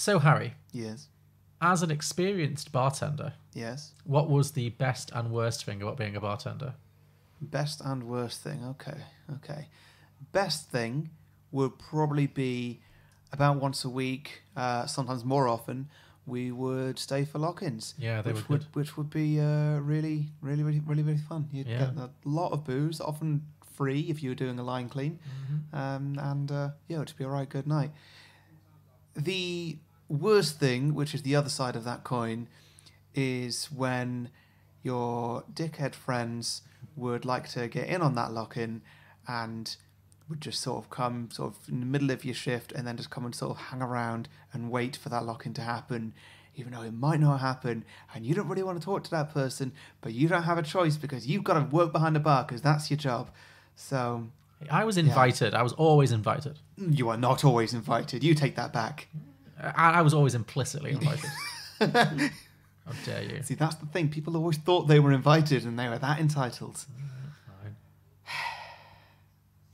So, Harry, Yes. as an experienced bartender, Yes. what was the best and worst thing about being a bartender? Best and worst thing. Okay. Best thing would probably be about once a week, sometimes more often, we would stay for lock-ins. Yeah, they which were good. Which would be really fun. You'd Yeah. get a lot of booze, often free if you were doing a line clean. It'd be a right good night. The worst thing, which is the other side of that coin, is when your dickhead friends would like to get in on that lock-in and would just sort of come sort of in the middle of your shift and then just come and sort of hang around and wait for that lock-in to happen, even though it might not happen, and you don't really want to talk to that person, but you don't have a choice because you've got to work behind the bar because that's your job. So... I was invited. Yeah. I was always invited. You are not always invited. You take that back. I was always implicitly invited. How dare you? See, that's the thing. People always thought they were invited and they were that entitled. Fine.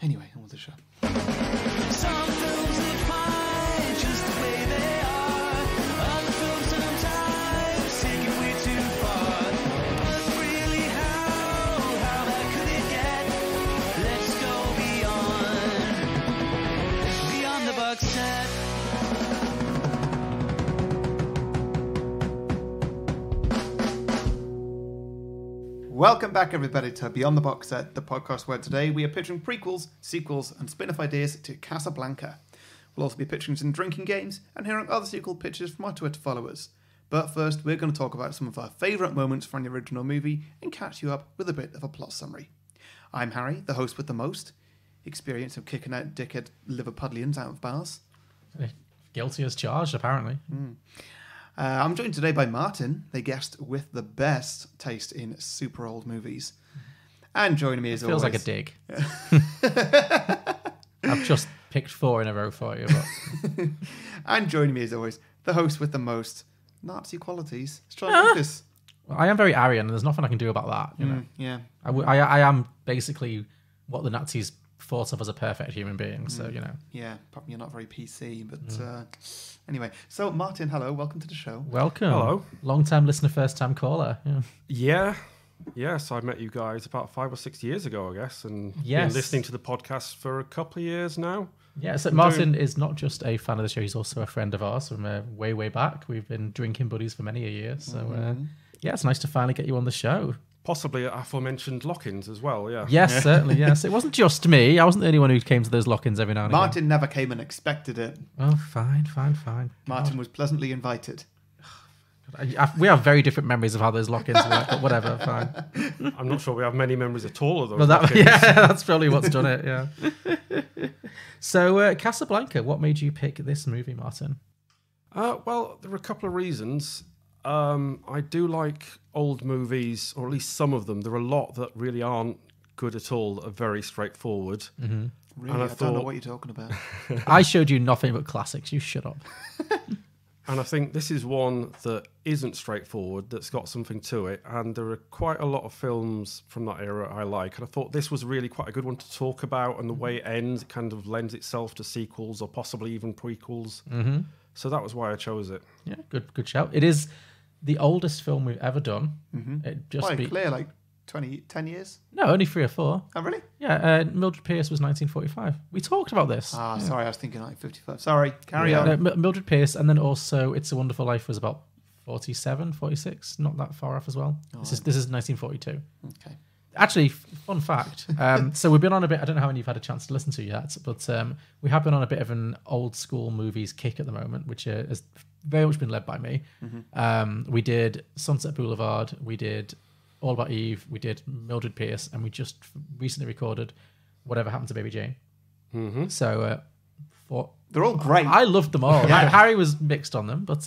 Anyway, on with the show. Some films look fine just the way they are. Other films sometimes take it way too far. But really, how bad could it get? Let's go beyond the box set. Welcome back, everybody, to Beyond the Box Set, the podcast where today we are pitching prequels, sequels, and spin-off ideas to Casablanca. We'll also be pitching some drinking games and hearing other sequel pitches from our Twitter followers. But first, we're going to talk about some of our favourite moments from the original movie and catch you up with a bit of a plot summary. I'm Harry, the host with the most experience of kicking out dickhead Liverpudlians out of bars. Guilty as charged, apparently. I'm joined today by Martin, the guest with the best taste in super old movies. And joining me as always... Feels like a dig. I've just picked 4 in a row for you. But... And joining me as always, the host with the most Nazi qualities, Sean Lucas. Well, I am very Aryan, and there's nothing I can do about that. You know? Yeah. I am basically what the Nazis thought of as a perfect human being, so, you know. Yeah, probably you're not very PC, but anyway. So, Martin, hello, welcome to the show. Welcome. Hello. Long-time listener, first-time caller. Yeah. Yes, I met you guys about 5 or 6 years ago, I guess, and Yes. been listening to the podcast for a couple of years now. Yeah, so Martin is not just a fan of the show, he's also a friend of ours from way, way back. We've been drinking buddies for many a year, so yeah, it's nice to finally get you on the show. Possibly aforementioned lock-ins as well, yeah. Yes, certainly, yes. It wasn't just me. I wasn't the only one who came to those lock-ins every now and Martin never came and expected it. again. Oh, fine. Martin was pleasantly invited. We have very different memories of how those lock-ins work, but whatever, fine. I'm not sure we have many memories at all of those Well, lock-ins. yeah, that's probably what's done it, yeah. So, Casablanca, what made you pick this movie, Martin? Well, there are a couple of reasons. I do like old movies, or at least some of them. There are a lot that really aren't good at all, that are very straightforward. Really, And I I don't know thought- what you're talking about. I showed you nothing but classics. You shut up. And I think this is one that isn't straightforward, that's got something to it. And there are quite a lot of films from that era I like. And I thought this was really quite a good one to talk about. And the way it ends, it kind of lends itself to sequels or possibly even prequels. Mm-hmm. So that was why I chose it. Yeah, good shout. It is the oldest film we've ever done. It just Quite clear, like 10 years? No, only 3 or 4. Oh, really? Yeah, Mildred Pierce was 1945. We talked about this. Sorry, I was thinking like 55. Sorry, carry on. No, Mildred Pierce, and then also It's a Wonderful Life was about 47, 46, not that far off as well. This is 1942. Okay. Actually, fun fact. So we've been on a bit, I don't know how many you've had a chance to listen to yet, but we have been on a bit of an old school movies kick at the moment, which has very much been led by me. We did Sunset Boulevard, we did All About Eve, we did Mildred Pierce, and we just recently recorded Whatever Happened to Baby Jane. So They're all great. I loved them all. Harry was mixed on them, but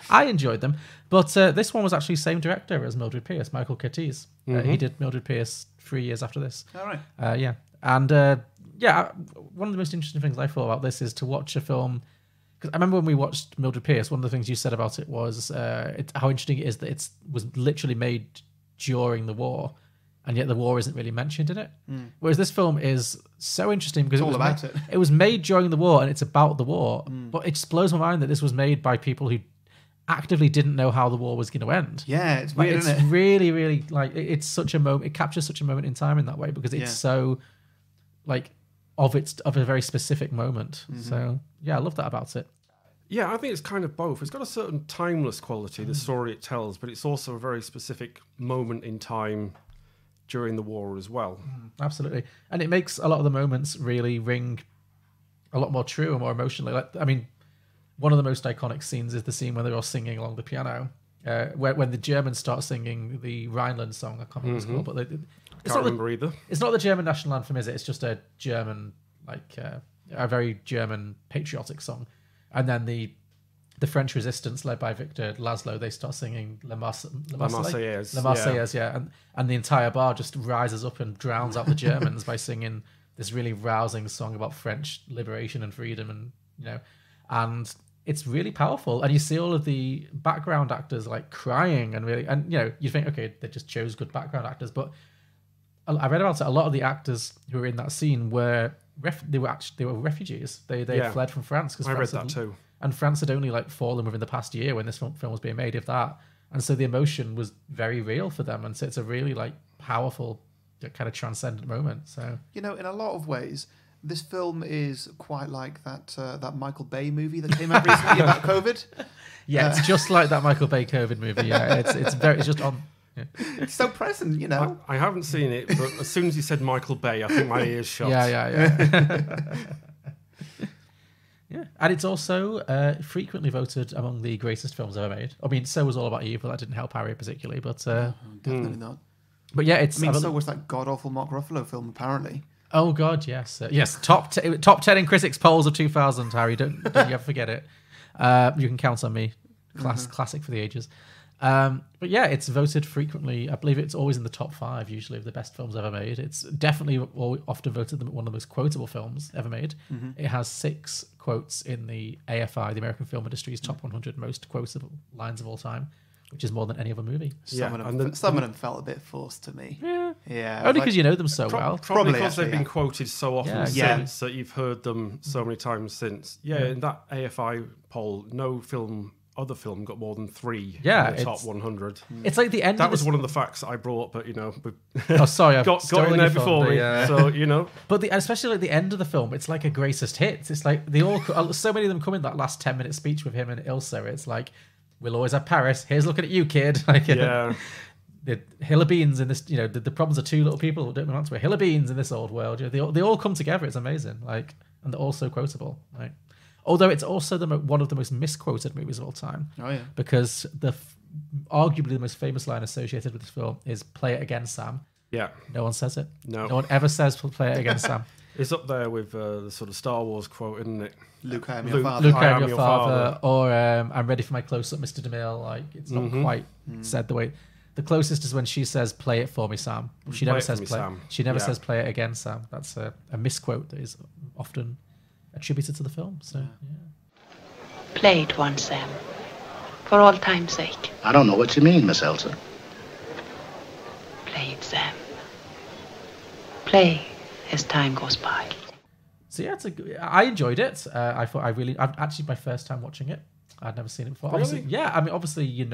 I enjoyed them. But this one was actually same director as Mildred Pierce, Michael Curtiz. He did Mildred Pierce 3 years after this. All right. Yeah. And one of the most interesting things I thought about this is to watch a film. Because I remember when we watched Mildred Pierce, one of the things you said about it was how interesting it is that it was literally made during the war. and yet the war isn't really mentioned in it. Whereas this film is so interesting because It's all about it. It was made during the war and it's about the war, but it just blows my mind that this was made by people who actively didn't know how the war was going to end. Yeah, it's Like, weird, it's isn't it? really, really like it's such a moment. It captures such a moment in time in that way because it's so like of a very specific moment. So yeah, I love that about it. Yeah, I think it's kind of both. It's got a certain timeless quality, the story it tells, but it's also a very specific moment in time during the war as well. Absolutely, and it makes a lot of the moments really ring a lot more true and more emotionally. Like, I mean, one of the most iconic scenes is the scene when they're all singing along the piano, when the Germans start singing the Rhineland song. I can't remember what it's called, but Can't remember either. It's not the German national anthem, is it? It's just a German, like a very German patriotic song. And then the French resistance, led by Victor Laszlo, they start singing La Marseillaise, yeah. And the entire bar just rises up and drowns out the Germans by singing this really rousing song about French liberation and freedom, and it's really powerful. And you see all of the background actors like crying and you think, okay, they just chose good background actors, but I read about it. A lot of the actors who were in that scene were refugees. They fled from France. I read that too. And France had only like fallen within the past year when this film was being made, if that. And so the emotion was very real for them. And so it's a really like powerful kind of transcendent moment. So In a lot of ways, this film is quite like that Michael Bay movie that came out recently about COVID. Yeah, it's just like that Michael Bay COVID movie. Yeah, it's just on. Yeah. It's so present, I haven't seen it, but as soon as you said Michael Bay, I think my ears shot. Yeah. Yeah, and it's also frequently voted among the greatest films ever made. I mean, so was All About Eve, but that didn't help Harry particularly. But definitely not. But yeah, it's. I mean, so was that god awful Mark Ruffalo film, apparently. Oh God, yes, yes. Top 10 in critics polls of 2000. Harry, don't you ever forget it. You can count on me. Classic for the ages. But yeah, it's voted frequently. I believe it's always in the top 5, usually, of the best films ever made. It's definitely often voted one of the most quotable films ever made. It has 6 quotes in the AFI, the American Film Industry's top 100 most quotable lines of all time, which is more than any other movie. Some of them felt a bit forced to me. Yeah. Only because you know them so well. Probably because actually, they've been quoted so often Yeah. since that you've heard them so many times since. Yeah, in that AFI poll, no other film got more than 3 in the top 100. It's like the end. That was one of the facts that I brought, but Oh, sorry, I've got in there before me. So But especially like the end of the film, it's like a greatest hits. It's like they all, so many of them come in that last 10-minute speech with him and Ilsa. It's like, we'll always have Paris. Here's looking at you, kid. Like, the hill of beans in this. The problems are 2 little people who don't belong to a hill of beans in this old world. They all come together. It's amazing. Like, and they're all so quotable. Like. Although it's also one of the most misquoted movies of all time. Oh, yeah. Because arguably the most famous line associated with this film is "Play it again, Sam." Yeah. No one says it. No one ever says "Play it again, Sam." It's up there with the sort of Star Wars quote, isn't it? Luke, I am your father. Luke, I am your father. Or I'm ready for my close-up, Mr. DeMille. Like, it's not quite said the way. The closest is when she says, "Play it for me, Sam." She never says "play." Sam. She never says "Play it again, Sam." That's a misquote that is often attributed to the film. So, yeah. Play it once, Sam. For all time's sake. I don't know what you mean, Miss Elsa. Play it, Sam. Play as time goes by. So yeah, I enjoyed it. I thought actually my first time watching it. I'd never seen it before. Really? Obviously, yeah. I mean, obviously,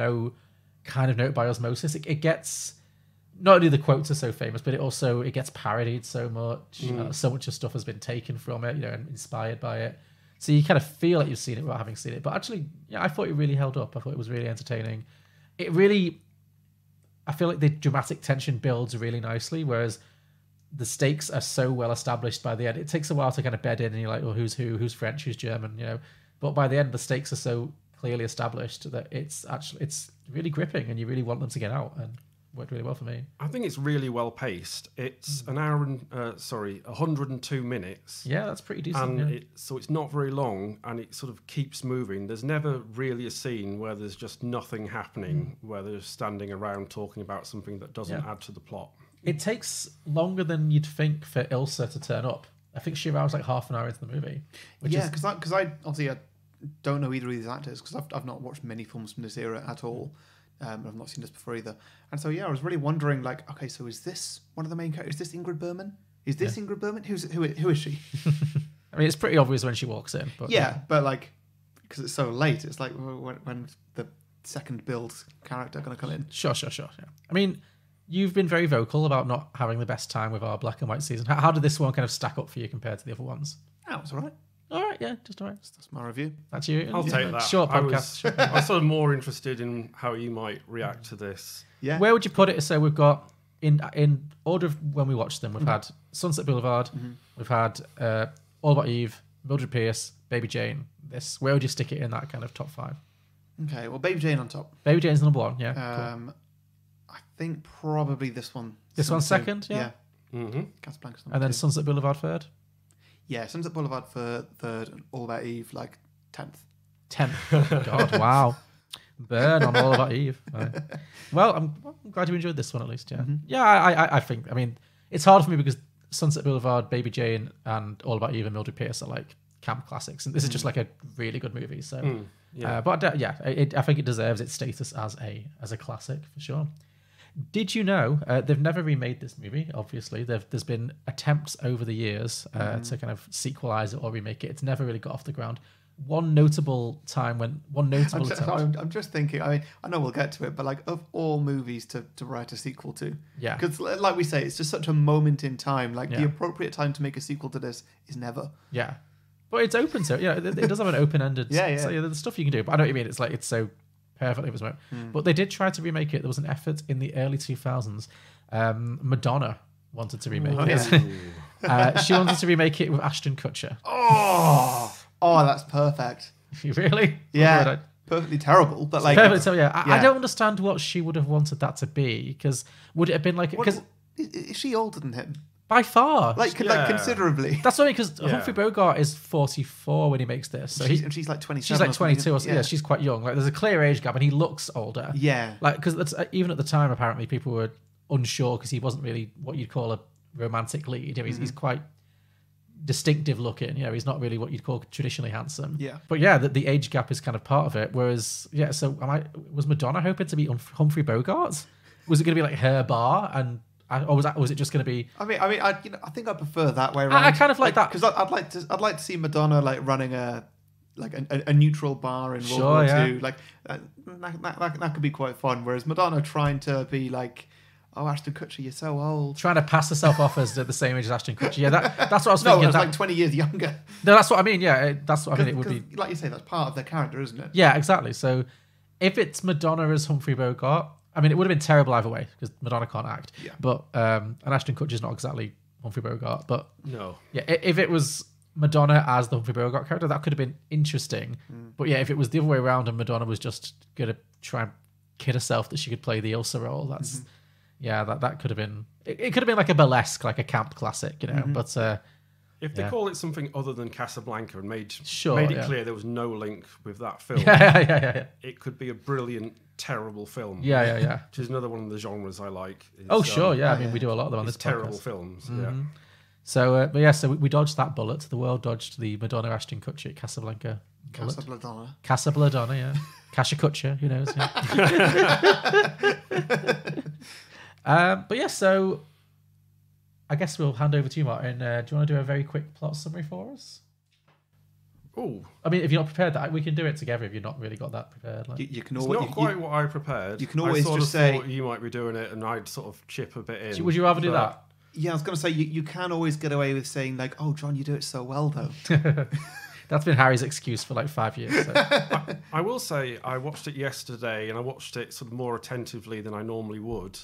kind of know it by osmosis. It gets, not only the quotes are so famous, but it gets parodied so much. So much of stuff has been taken from it, and inspired by it. So you kind of feel like you've seen it without having seen it. But actually, yeah, I thought it really held up. I thought it was really entertaining. I feel like the dramatic tension builds really nicely, whereas the stakes are so well established by the end. It takes a while to kind of bed in, and you're like, well, who's who? Who's French? Who's German? But by the end, the stakes are so clearly established that it's really gripping, and you really want them to get out. And worked really well for me. I think it's really well paced. It's an hour and 102 minutes. Yeah, that's pretty decent. And so it's not very long, and it sort of keeps moving. There's never really a scene where there's just nothing happening, where they're standing around talking about something that doesn't add to the plot. It takes longer than you'd think for Ilsa to turn up. I think she arrives like half an hour into the movie. Because I obviously I don't know either of these actors because I've not watched many films from this era at all. I've not seen this before either. And so, yeah, I was really wondering, like, okay, so is this one of the main characters? Is this Ingrid Bergman? Is this Ingrid Bergman? Who is she? I mean, it's pretty obvious when she walks in. But Yeah, but, like, because it's so late, it's like, when's the second build character going to come in? Sure. Yeah. I mean, you've been very vocal about not having the best time with our black and white season. How did this one kind of stack up for you compared to the other ones? Oh, it's all right. All right, yeah, just all right. That's my review. That's you. I'll take that. Short I podcast. was sort of more interested in how you might react to this. Yeah. Where would you put it? So we've got in order of when we watched them, we've had Sunset Boulevard, we've had All About Eve, Mildred Pierce, Baby Jane. This. Where would you stick it in that kind of top 5? Okay, well, Baby Jane on top. Baby Jane's number 1. Yeah. Cool. I think probably this one. This one's second. Yeah. Mm-hmm. Casablanca's number And then 2. Sunset Boulevard third. Yeah, Sunset Boulevard for third, and All About Eve like 10th. 10th. God, wow. Burn on All About Eve. Right. Well, I'm glad you enjoyed this one at least. Yeah. Yeah, I think. I mean, it's hard for me because Sunset Boulevard, Baby Jane, and All About Eve and Mildred Pierce are like camp classics, and this is just like a really good movie. So, but I think it deserves its status as a classic for sure. Did you know they've never remade this movie? Obviously, there's been attempts over the years to kind of sequelize it or remake it. It's never really got off the ground. I'm just thinking. I mean, I know we'll get to it, but like of all movies to write a sequel to, Yeah. because like we say, it's just such a moment in time. Like the Yeah. appropriate time to make a sequel to this is never. Yeah, but it's open to it does have an open-ended. Yeah. So, there's stuff you can do, but I know what you mean. It's like it's so perfectly was. But they did try to remake it. There was an effort in the early 2000s. Madonna wanted to remake it. She wanted to remake it with Ashton Kutcher. Oh, that's perfect. Really? Yeah, perfectly terrible. But like, Perfect. So I don't understand what she would have wanted that to be. Because would it have been like because is she older than him? by far, Like considerably. that's only because Humphrey Bogart is 44 when he makes this. So And she's like 27. she's like 22 or something. something. Yeah, she's quite young. Like there's a clear age gap, and he looks older. Yeah. Like because even at the time, apparently people were unsure because he wasn't really what you'd call a romantic lead. He's quite distinctive looking. He's not really what you'd call traditionally handsome. Yeah. But the age gap is kind of part of it. Whereas so was Madonna hoping to be Humphrey Bogart? Was it going to be like her bar or was it just going to be? I think I prefer that way around. I kind of like that because I'd like to see Madonna like running a neutral bar in World War II. Like that could be quite fun. Whereas Madonna trying to be like, oh, Ashton Kutcher, you're so old. Trying to pass herself off as the same age as Ashton Kutcher. Yeah, that's what I was thinking. No, it's like 20 years younger. No, that's what I mean. Yeah, that's what I mean. It would be. Like you say, that's part of their character, isn't it? Yeah, exactly. So if it's Madonna as Humphrey Bogart, I mean, it would have been terrible either way because Madonna can't act. Yeah. But and Ashton Kutcher's not exactly Humphrey Bogart. But No. yeah, if it was Madonna as the Humphrey Bogart character, that could have been interesting. But yeah, if it was the other way around and Madonna was just gonna try and kid herself that she could play the Ilsa role, that's that could have been. It could have been like a burlesque, like a camp classic, But If they call it something other than Casablanca and made Sure, it yeah. clear there was no link with that film, yeah. it could be a brilliant, terrible film. Yeah. Which is another one of the genres I like. Is, Oh, sure, yeah. I mean, we do a lot of them on It's this terrible podcast. films. So, so we dodged that bullet. The world dodged the Madonna Ashton Kutcher Casablanca bullet. Casablanca, yeah. Casha Kutcher, who knows? Yeah. But yeah, so I guess we'll hand over to you, Martin. Do you want to do a very quick plot summary for us? Oh, I mean, if you're not prepared, that we can do it together. If you've not really got that prepared, like. You can it's always not quite what I prepared. you can always I sort just of say- thought you might be doing it, and I'd sort of chip a bit in. Would you rather do but- that? Yeah, I was going to say you can always get away with saying like, "Oh, John, you do it so well, though." That's been Harry's excuse for like 5 years. So. I will say I watched it yesterday, and I watched it sort of more attentively than I normally would,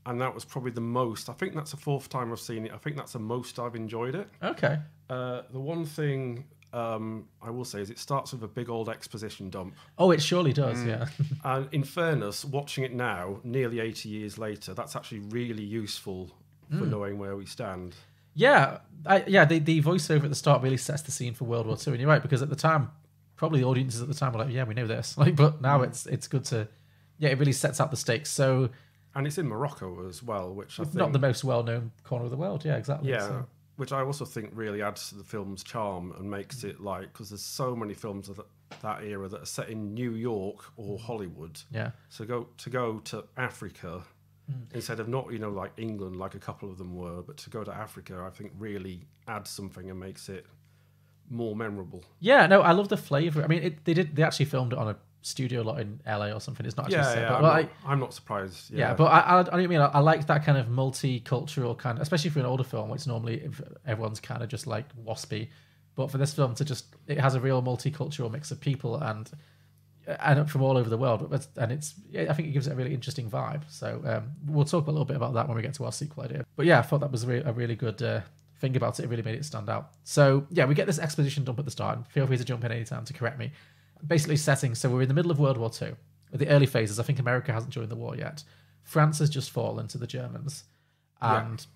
and that was probably the most. I think that's the 4th time I've seen it. I think that's the most I've enjoyed it. Okay. The one thing I will say is it starts with a big old exposition dump. Oh, it surely does. Yeah. And in fairness, watching it now, nearly 80 years later, that's actually really useful for knowing where we stand. Yeah, the voiceover at the start really sets the scene for World War II, and you're right, because at the time, probably the audiences at the time were like, yeah, we know this. Like, but now it's good to, it really sets out the stakes. So, And it's in Morocco as well, which I think... not the most well-known corner of the world. Yeah, exactly. Yeah, So. which I also think really adds to the film's charm and makes it like... Because there's so many films that era that are set in New York or Hollywood. Yeah. So to go to Africa instead of not, like England, like a couple of them were, but to go to Africa, I think really adds something and makes it more memorable. Yeah, no, I love the flavour. I mean, they actually filmed it on a studio lot in LA or something. It's not actually set, but I'm not surprised. Yeah, but I like that kind of multicultural kind of, especially for an older film, it's normally everyone's kind of just like waspy. But for this film it has a real multicultural mix of people and from all over the world. I think it gives it a really interesting vibe. So we'll talk a little bit about that when we get to our sequel idea. But yeah, I thought that was a really good thing about it. It really made it stand out. So yeah, we get this exposition dump at the start. And feel free to jump in anytime to correct me. Basically setting, so we're in the middle of World War II. At the early phases, I think America hasn't joined the war yet. France has just fallen to the Germans. And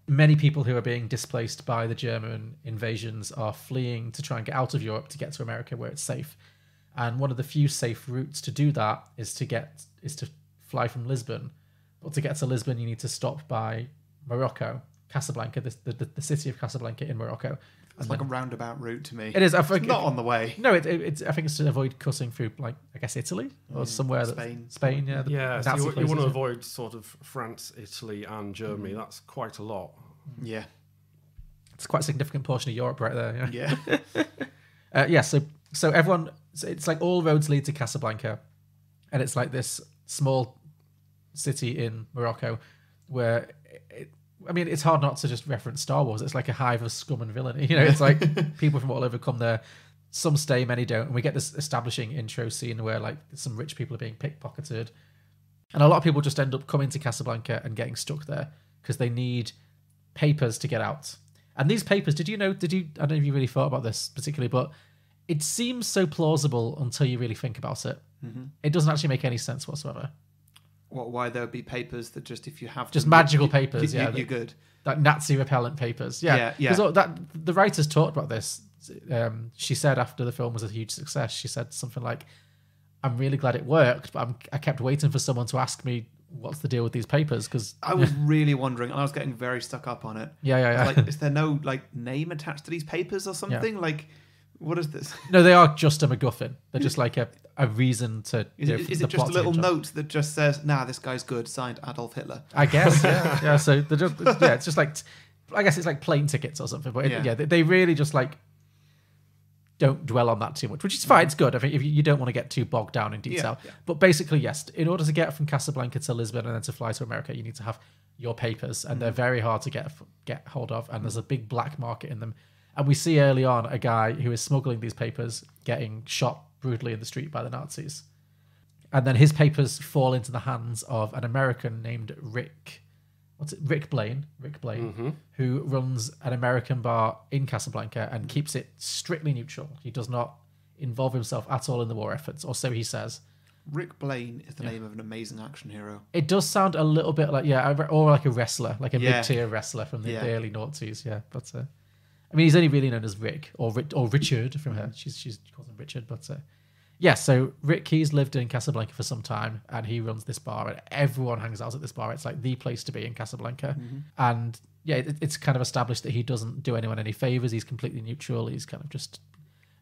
many people who are being displaced by the German invasions are fleeing to try and get out of Europe to get to America where it's safe. And one of the few safe routes to do that is to fly from Lisbon. But to get to Lisbon, you need to stop by Morocco, Casablanca, the city of Casablanca in Morocco. It's like a roundabout route to me. It is. It's not on the way. No, it's. I think it's to avoid cutting through, like, I guess Italy or somewhere. Spain. Yeah. So you want to avoid sort of France, Italy, and Germany. That's quite a lot. Yeah. It's quite a significant portion of Europe right there. Yeah. So everyone, it's like all roads lead to Casablanca, and it's like this small city in Morocco where. It's hard not to just reference Star Wars. It's like a hive of scum and villainy. It's like people from all over come there. Some stay, many don't. And we get this establishing intro scene where like some rich people are being pickpocketed. And a lot of people just end up coming to Casablanca and getting stuck there because they need papers to get out. And these papers, I don't know if you really thought about this particularly, but it seems so plausible until you really think about it. Mm-hmm. It doesn't actually make any sense whatsoever. Why there would be papers that just if you have just magical papers, you're good. Like Nazi repellent papers, yeah. Because the writers talked about this. She said after the film was a huge success, she said something like, "I'm really glad it worked, but I kept waiting for someone to ask me what's the deal with these papers." Because I was really wondering, and I was getting very stuck up on it. Yeah. Like, is there no like name attached to these papers or something? Yeah. Like, what is this? No, they are just a MacGuffin. They're just like a reason to. Is it just a little note that just says, "Nah, this guy's good," signed Adolf Hitler? I guess, yeah. So they're just, it's just like, I guess it's like plane tickets or something. But they really just like don't dwell on that too much, which is fine. It's good. I think if you don't want to get too bogged down in detail. Yeah. But basically, yes, in order to get from Casablanca to Lisbon and then to fly to America, you need to have your papers, and they're very hard to get hold of. And there's a big black market in them. And we see early on a guy who is smuggling these papers getting shot brutally in the street by the Nazis. And then his papers fall into the hands of an American named Rick Blaine, who runs an American bar in Casablanca and keeps it strictly neutral. He does not involve himself at all in the war efforts, or so he says. Rick Blaine is the name of an amazing action hero. It does sound a little bit like, or like a wrestler, like a mid-tier wrestler from the early noughties, but... I mean, he's only really known as Rick or Richard from her. She calls him Richard, but so Rick, he's lived in Casablanca for some time, and he runs this bar, and everyone hangs out at this bar. It's like the place to be in Casablanca, and it's kind of established that he doesn't do anyone any favors. He's completely neutral. He's kind of just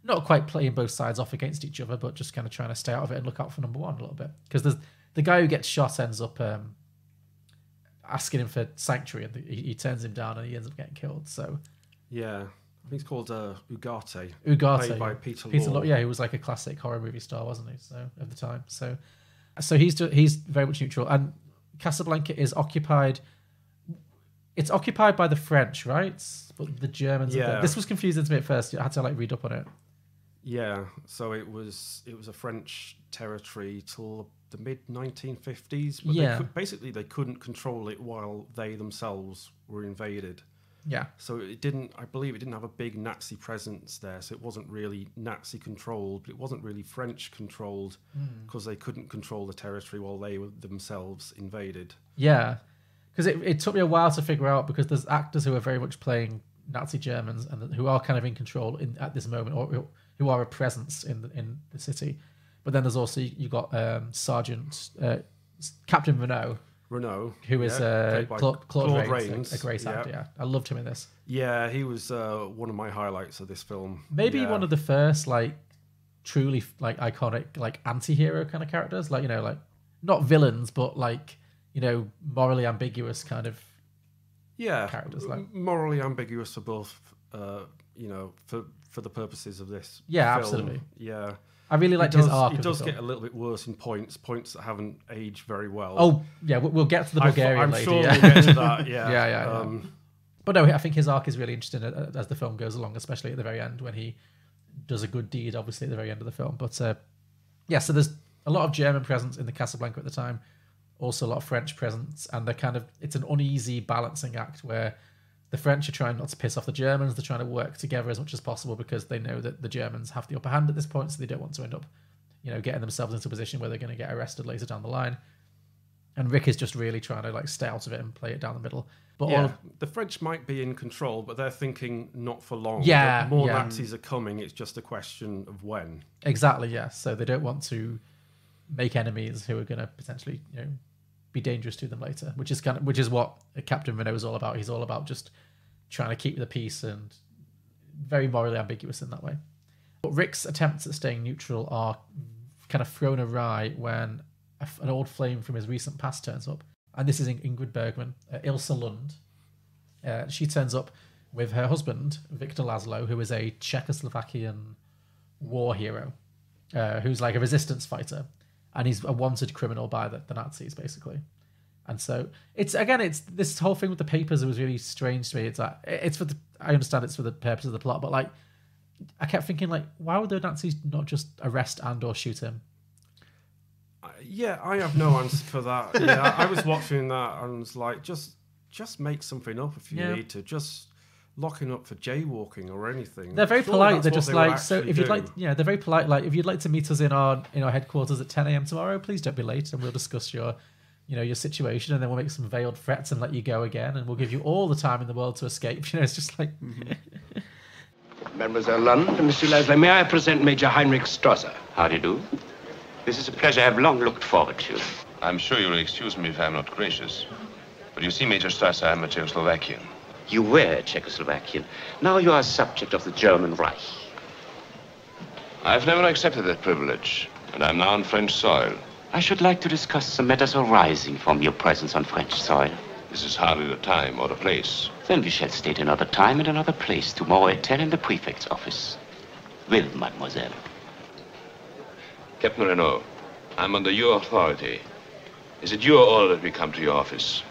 not quite playing both sides off against each other, but just kind of trying to stay out of it and look out for number one a little bit. Because the guy who gets shot ends up asking him for sanctuary, and he turns him down, and he ends up getting killed. So. Yeah, I think it's called Ugarte. Played by Peter Law. Yeah, he was like a classic horror movie star, wasn't he? So at the time, so he's very much neutral. And Casablanca is occupied. It's occupied by the French, right? But the Germans. Yeah. This was confusing to me at first. I had to read up on it. Yeah, so it was a French territory till the mid 1950s. But they couldn't control it while they themselves were invaded. Yeah. So I believe it didn't have a big Nazi presence there. So it wasn't really Nazi controlled, but it wasn't really French controlled because they couldn't control the territory while they were themselves invaded. Yeah. Because it took me a while to figure out, because there's actors who are very much playing Nazi Germans and who are kind of in control at this moment, or who are a presence in the city. But then there's also, you got Captain Renault, who is Claude Rains, a great actor. Yeah, I loved him in this. Yeah, he was one of my highlights of this film. Maybe one of the first truly like iconic like anti-hero kind of characters, like, you know, like not villains, but like, you know, morally ambiguous kind of characters, like morally ambiguous for both, you know, for the purposes of this. Yeah, film. absolutely. Yeah, I really liked his arc. He of the does film. get a little bit worse in points that haven't aged very well. Oh yeah, we'll get to the Bulgarian I'm lady. sure Yeah. we'll get to that. Yeah, yeah. But no, I think his arc is really interesting as the film goes along, especially at the very end when he does a good deed, obviously at the very end of the film. But so there's a lot of German presence in the Casablanca at the time, also a lot of French presence, and it's an uneasy balancing act where the French are trying not to piss off the Germans. They're trying to work together as much as possible because they know that the Germans have the upper hand at this point, so they don't want to end up, you know, getting themselves into a position where they're going to get arrested later down the line. And Rick is just really trying to like stay out of it and play it down the middle. But the French might be in control, but they're thinking not for long. Yeah, More yeah. Nazis are coming. It's just a question of when. Exactly, yes. So they don't want to make enemies who are going to potentially, you know, be dangerous to them later, which is what Captain Renault is all about. He's all about just trying to keep the peace and very morally ambiguous in that way. But Rick's attempts at staying neutral are kind of thrown awry when an old flame from his recent past turns up. And this is Ingrid Bergman, Ilsa Lund. She turns up with her husband, Victor Laszlo, who is a Czechoslovakian war hero, who's like a resistance fighter. And he's a wanted criminal by the Nazis, basically. And so it's this whole thing with the papers was really strange to me. I understand it's for the purpose of the plot, but like I kept thinking, like, why would the Nazis not just arrest and or shoot him? Yeah, I have no answer for that. Yeah, I was watching that and was like, just make something up if you need to. Just lock him up for jaywalking or anything. They're very Surely polite. that's They're what just they like, would so actually if you'd do. like, they're very polite. Like, if you'd like to meet us in our headquarters at 10 a.m. tomorrow, please don't be late, and we'll discuss your situation, and then we'll make some veiled threats and let you go again, and we'll give you all the time in the world to escape. You know, it's just like. Mademoiselle Lund, Monsieur Leslie, may I present Major Heinrich Strasser? How do you do? This is a pleasure I have long looked forward to. I'm sure you'll excuse me if I'm not gracious. But you see, Major Strasser, I'm a Czechoslovakian. You were Czechoslovakian. Now you are a subject of the German Reich. I've never accepted that privilege, and I'm now on French soil. I should like to discuss some matters arising from your presence on French soil. This is hardly the time or the place. Then we shall state another time and another place tomorrow at 10 in the prefect's office. Will, mademoiselle. Captain Renault, I'm under your authority. Is it your order that we come to your office?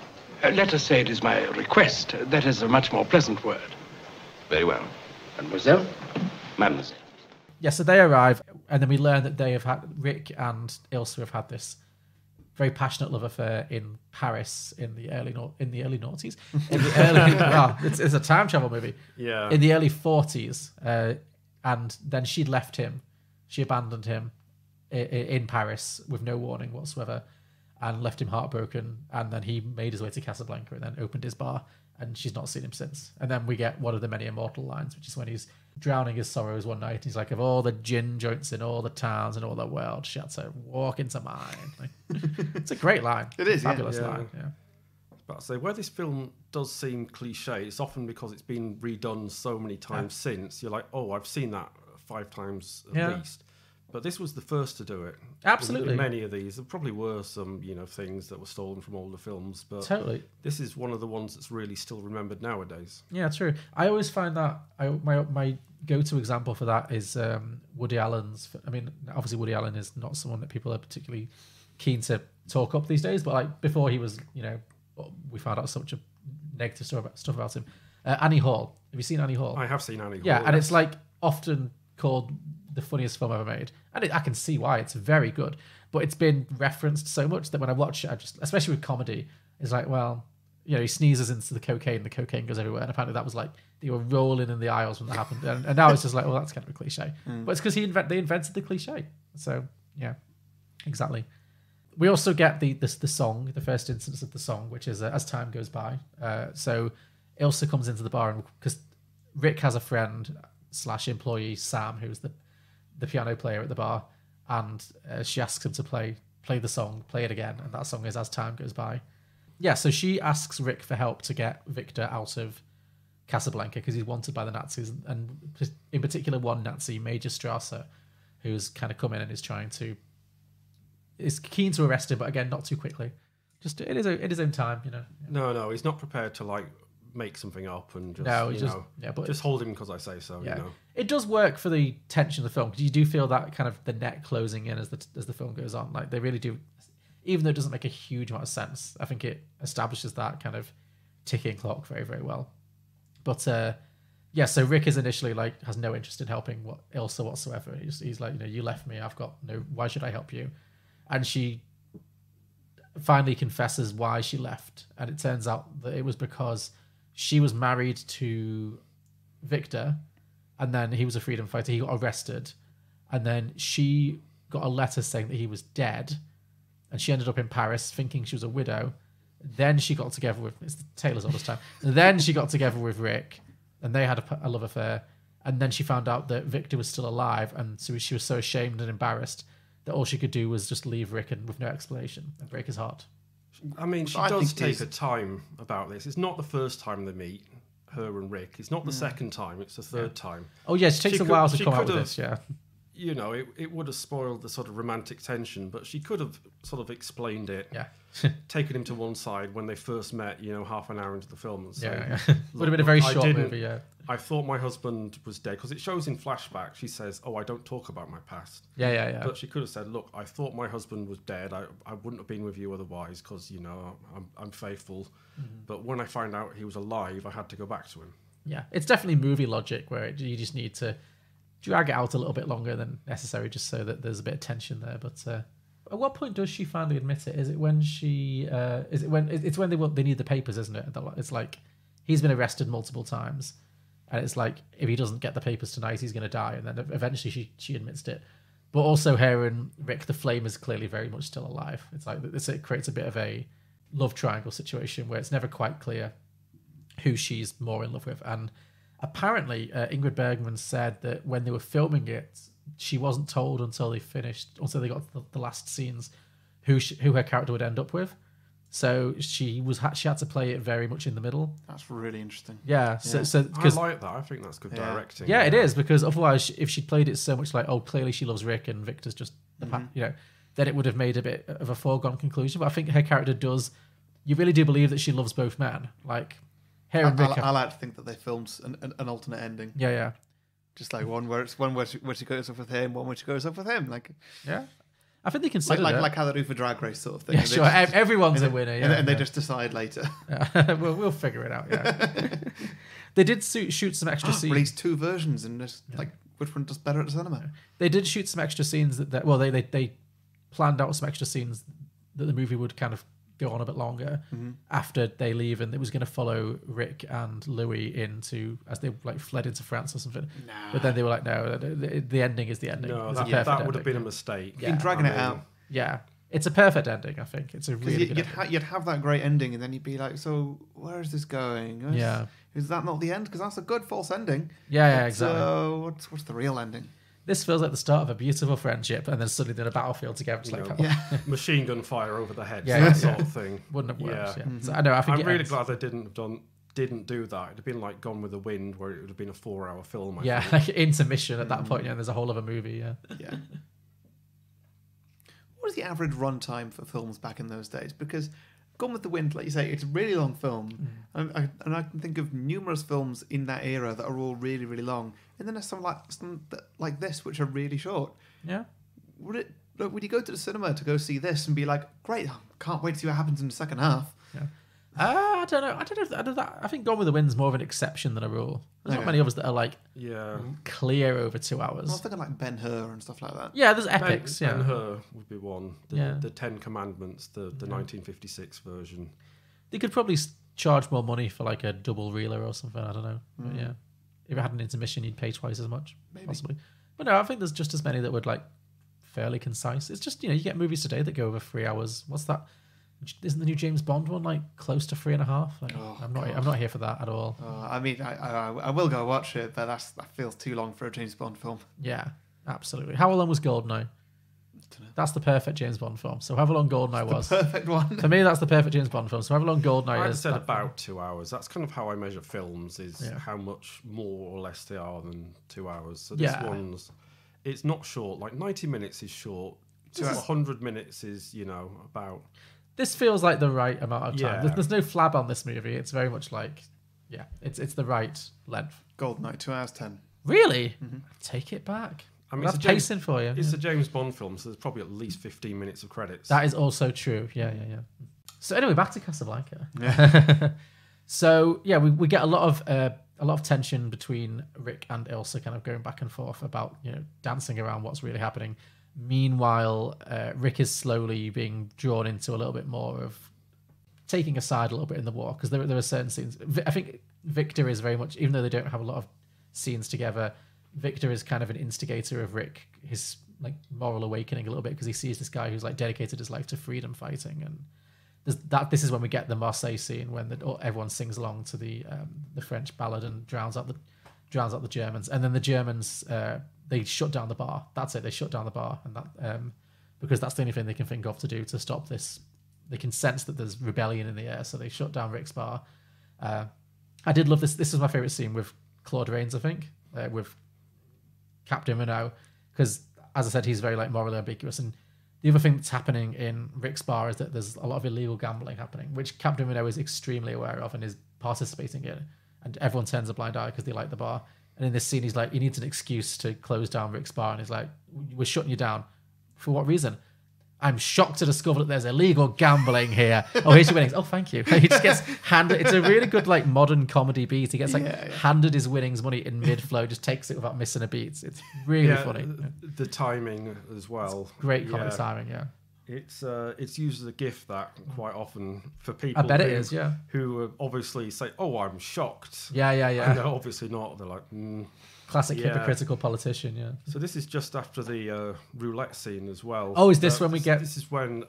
Let us say it is my request. That is a much more pleasant word. Very well. Mademoiselle? Mademoiselle. Yeah, so they arrive, and then we learn that Rick and Ilsa have had this very passionate love affair in Paris in the early noughties. It's a time travel movie. Yeah. In the early 40s, and then she'd left him. She abandoned him in Paris with no warning whatsoever, and left him heartbroken. And then he made his way to Casablanca and then opened his bar, and she's not seen him since. And then we get one of the many immortal lines, which is when he's drowning his sorrows one night. He's like, of all the gin joints in all the towns and all the world, Chateau, walk into mine. Like, it's a great line. It is, Fabulous yeah. line. Yeah. But I say, where this film does seem cliche, it's often because it's been redone so many times since. You're like, oh, I've seen that 5 times at least. But this was the first to do it. Absolutely. In many of these, there probably were some, things that were stolen from older films, but Totally. this is one of the ones that's really still remembered nowadays. Yeah, true. I always find that my go-to example for that is Woody Allen's. I mean, obviously Woody Allen is not someone that people are particularly keen to talk up these days, but like before he was, we found out so much negative stuff about him. Annie Hall. Have you seen Annie Hall? I have seen Annie Hall. Yeah, and it's like often called the funniest film ever made, and I can see why. It's very good, but it's been referenced so much that when I watch it, especially with comedy, it's like, well, he sneezes into the cocaine goes everywhere, and apparently that was like they were rolling in the aisles when that happened, and now it's just like, well, that's kind of a cliche, but it's because they invented the cliche. So yeah, exactly. We also get the song, the first instance of the song, which is as time goes by. So Ilsa comes into the bar, and because Rick has a friend / employee, Sam, who's the piano player at the bar, and she asks him to play the song, play it again, and that song is As Time Goes By. Yeah, so she asks Rick for help to get Victor out of Casablanca because he's wanted by the Nazis, and in particular one Nazi, Major Strasser, who's kind of come in and is keen to arrest him, but again, not too quickly. Just it is in time, you know. No, he's not prepared to like make something up and just but just hold him because I say so. Yeah, You know, it does work for the tension of the film because you do feel that kind of the net closing in as the film goes on. Like they really do, even though it doesn't make a huge amount of sense. I think it establishes that kind of ticking clock very, very well. But so Rick is initially like has no interest in helping Ilsa whatsoever. He's like, you left me. I've got no. Why should I help you? And she finally confesses why she left, and it turns out that it was because she was married to Victor, and then he was a freedom fighter. He got arrested, and then she got a letter saying that he was dead, and she ended up in Paris thinking she was a widow. Then she got together with it's Taylor's oldest time. Then she got together with Rick, and they had a love affair. And then she found out that Victor was still alive, and so she was so ashamed and embarrassed that all she could do was just leave Rick and with no explanation and break his heart. I mean, she does take her time about this. It's not the first time they meet, her and Rick. It's not the second time. It's the third time. Oh yeah, she takes a while to come out with this. Yeah, you know, it would have spoiled the sort of romantic tension, but she could have sort of explained it. Yeah. Taken him to one side when they first met, half an hour into the film. And say, would have been a very short movie, yeah. I thought my husband was dead, because it shows in flashback, she says, I don't talk about my past. Yeah. But she could have said, look, I thought my husband was dead. I wouldn't have been with you otherwise, because, I'm faithful. Mm-hmm. But when I found out he was alive, I had to go back to him. Yeah, it's definitely movie logic, where you just need to drag it out a little bit longer than necessary, just so that there's a bit of tension there. But at what point does she finally admit it? Is it when it's when they need the papers, isn't it? It's like he's been arrested multiple times, and it's like if he doesn't get the papers tonight, he's going to die. And then eventually she admits it. But also her and Rick, the flame is clearly very much still alive. It's like it creates a bit of a love triangle situation where it's never quite clear who she's more in love with. And apparently Ingrid Bergman said that when they were filming it, she wasn't told until they got to the last scenes who her character would end up with. So she had to play it very much in the middle. That's really interesting. Yeah. So I like that. I think that's good directing. Yeah, it is, because otherwise, if she'd played it so much like, clearly she loves Rick and Victor's just then it would have made a bit of a foregone conclusion. But I think her character does. You really do believe that she loves both men. Like her and Rick. I like to think that they filmed an alternate ending. Yeah. Just like one where she goes off with him, one where she goes off with him. Like, yeah, I think they consider like how they do for Drag Race sort of thing. Yeah, sure. Everyone's a winner. Yeah, and they just decide later. Yeah. we'll figure it out. Yeah, they did shoot some extra scenes. Release two versions and just like which one does better at the cinema. They did shoot some extra scenes they planned out some extra scenes that the movie would kind of go on a bit longer after they leave, and it was going to follow Rick and Louis as they like fled into France or something. Nah. But then they were like, no, the ending is the ending. No, that would have been a mistake. You've been dragging it out. Yeah, it's a perfect ending. I think it's a really good ending. You'd have that great ending, and then you'd be like, so where is this going? Is that not the end? Because that's a good false ending. Yeah, exactly. So what's the real ending? This feels like the start of a beautiful friendship, and then suddenly they're in a battlefield together. It's machine gun fire over the head, sort of thing. Wouldn't have worked. Yeah. Mm-hmm. So, I know. I'm really glad they didn't do that. It'd have been like Gone with the Wind, where it would have been a 4-hour film. I think. Like intermission at that point. Yeah, there's a whole other movie. Yeah. What was the average runtime for films back in those days? Because Gone with the Wind, like you say, it's a really long film, and I can think of numerous films in that era that are all really, really long, and then there's some like this which are really short. Yeah. Would you go to the cinema to go see this and be like, great, can't wait to see what happens in the second half? Yeah. I don't know. I think Gone with the Wind's more of an exception than a rule. There's not many of us that are like clear over 2 hours. I was thinking like Ben-Hur and stuff like that. Yeah, there's epics. Ben-Hur would be one. The 10 Commandments, the 1956 version. They could probably charge more money for like a double reeler or something. I don't know. But yeah, if it had an intermission, you'd pay twice as much, possibly. But no, I think there's just as many that would like fairly concise. It's just you get movies today that go over 3 hours. What's that? Isn't the new James Bond one like close to 3.5? Like, I'm not here for that at all. I mean, I will go watch it, but that feels too long for a James Bond film. Yeah, absolutely. How long was Goldeneye? That's the perfect James Bond film. So however long Goldeneye was, the perfect one for me. That's the perfect James Bond film. So however long Goldeneye I is. said about 2 hours. That's kind of how I measure films: is how much more or less they are than 2 hours. So this one's it's not short. Like 90 minutes is short. 100 minutes is, about... This feels like the right amount of time. Yeah. There's no flab on this movie. It's very much like, it's the right length. Goldeneye, 2 hours 10. Really? Take it back. I mean, That's pacing for you. It's a James Bond film, so there's probably at least 15 minutes of credits. That is also true. Yeah. So anyway, back to Casablanca. Yeah. So we get a lot of tension between Rick and Ilsa, kind of going back and forth about dancing around what's really happening. Meanwhile, Rick is slowly being drawn into a little bit more of taking a side a little bit in the war, because there are certain scenes. I think Victor is very much, even though they don't have a lot of scenes together, Victor is kind of an instigator of Rick, his like moral awakening a little bit, because he sees this guy who's like dedicated his life to freedom fighting, and this is when we get the Marseille scene when everyone sings along to the French ballad and drowns out the Germans, and then the Germans they shut down the bar. That's it. They shut down the bar, and that because that's the only thing they can think of to do to stop this. They can sense that there's rebellion in the air, so they shut down Rick's bar. I did love this. This is my favorite scene with Claude Rains, I think, with Captain Renault, because as I said, he's very like morally ambiguous. And the other thing that's happening in Rick's bar is that there's a lot of illegal gambling happening, which Captain Renault is extremely aware of and is participating in. And everyone turns a blind eye because they like the bar. And in this scene, he's like, he needs an excuse to close down Rick's bar, and he's like, "We're shutting you down. For what reason?" "I'm shocked to discover that there's illegal gambling here." "Oh, here's your winnings." "Oh, thank you." He just gets handed. It's a really good like modern comedy beat. He gets handed his winnings money in mid flow, just takes it without missing a beat. It's really funny. The timing as well. It's great comedy timing. Yeah. It's used as a gift that quite often for people. I bet it is. Yeah. Who obviously say, "Oh, I'm shocked." Yeah. And they're obviously not. They're like. Classic hypocritical politician, yeah. So this is just after the roulette scene as well. Oh, is this when we get... This is when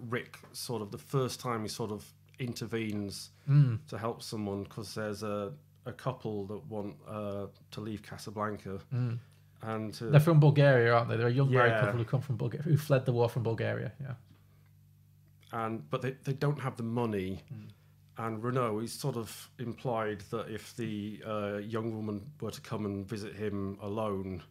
Rick sort of, the first time he sort of intervenes to help someone, because there's a couple that want to leave Casablanca. And they're from Bulgaria, aren't they? They're a young married couple who come from Bulgaria, who fled the war from Bulgaria, yeah. But they don't have the money. And Renault, he's sort of implied that if the young woman were to come and visit him alone,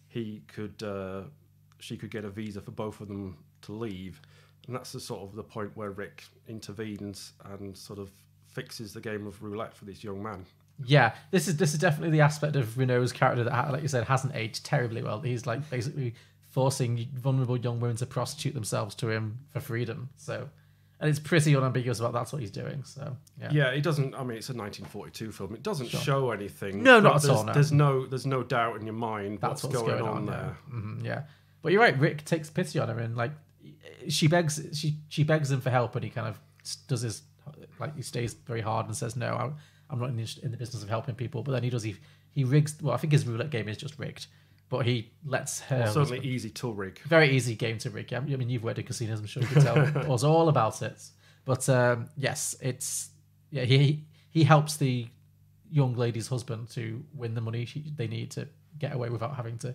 she could get a visa for both of them to leave. And that's the sort of the point where Rick intervenes and sort of fixes the game of roulette for this young man. Yeah, this is definitely the aspect of Renault's character that, like you said, hasn't aged terribly well. He's like basically forcing vulnerable young women to prostitute themselves to him for freedom. So. And it's pretty unambiguous about that's what he's doing. So yeah, it doesn't. I mean, it's a 1942 film. It doesn't show anything. No, not at all. No. There's no doubt in your mind what's going on there. Yeah, but you're right. Rick takes pity on her, and like she begs him for help, and he kind of does his he stays very hard and says no, I'm not in the business of helping people. But then he rigs. Well, I think his roulette game is just rigged. But he lets her... Well, certainly easy to rig. Very easy game to rig. I mean, you've worked in casinos, I'm sure you can tell us all about it. But yes, it's... Yeah, he helps the young lady's husband to win the money they need to get away without having to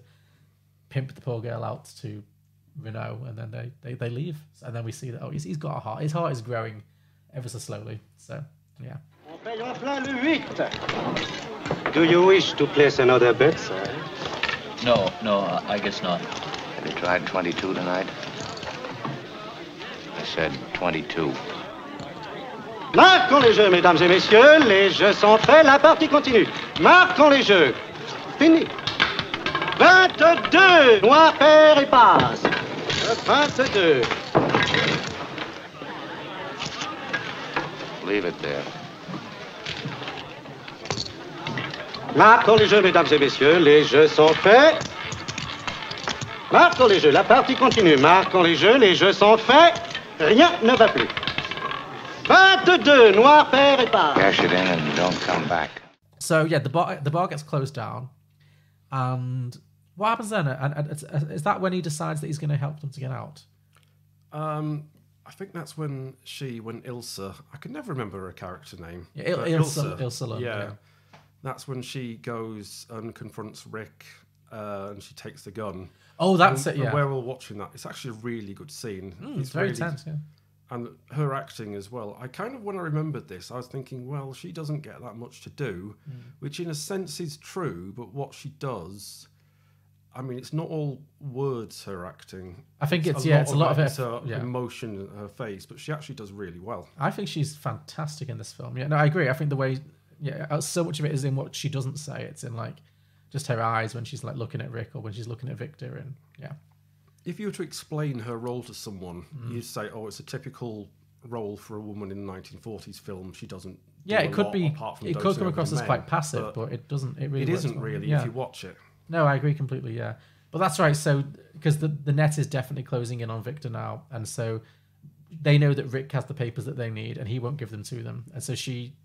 pimp the poor girl out to Renault, and then they leave. And then we see that, he's got a heart. His heart is growing ever so slowly. So, yeah. On paye en plein le 8. Do you wish to place another bet, sir? No, I guess not. Have you tried 22 tonight? I said 22. Marquons les jeux, mesdames et messieurs. Les jeux sont faits, la partie continue. Marquons les jeux. Fini. 22. Noir, pair et passe. 22. Leave it there. Marquons les jeux, mesdames et messieurs, les jeux sont faits. Marquons les jeux, la partie continue. Marquons les jeux sont faits. Rien ne va plus. 22, noir, pair et passe. Cash it in and don't come back. So yeah, the bar gets closed down, and what happens then? And is that when he decides that he's going to help them to get out? I think that's when Ilsa, I can never remember her character name. Yeah, Ilsa Lund, yeah. That's when she goes and confronts Rick, and she takes the gun. Oh, that's it, yeah. And we're all watching that. It's actually a really good scene. It's very really tense, yeah. And her acting as well. I kind of, when I remembered this, I was thinking, well, she doesn't get that much to do, which in a sense is true, but what she does, I mean, it's not all words, her acting. I think it's a lot of it's it. her Yeah. emotion in her face, but she actually does really well. I think she's fantastic in this film. Yeah, no, I agree. I think the way, so much of it is in what she doesn't say. It's in like just her eyes when she's like looking at Rick or when she's looking at Victor, and yeah. If you were to explain her role to someone, you'd say, "Oh, it's a typical role for a woman in the 1940s film. She doesn't." Yeah, do it a could lot be. apart from It could dosing come over across the as men, quite passive, but it doesn't. It really. It works isn't well. really Yeah. if you watch it. No, I agree completely. Yeah, but that's right. So because the net is definitely closing in on Victor now, and so they know that Rick has the papers that they need, and he won't give them to them, and so she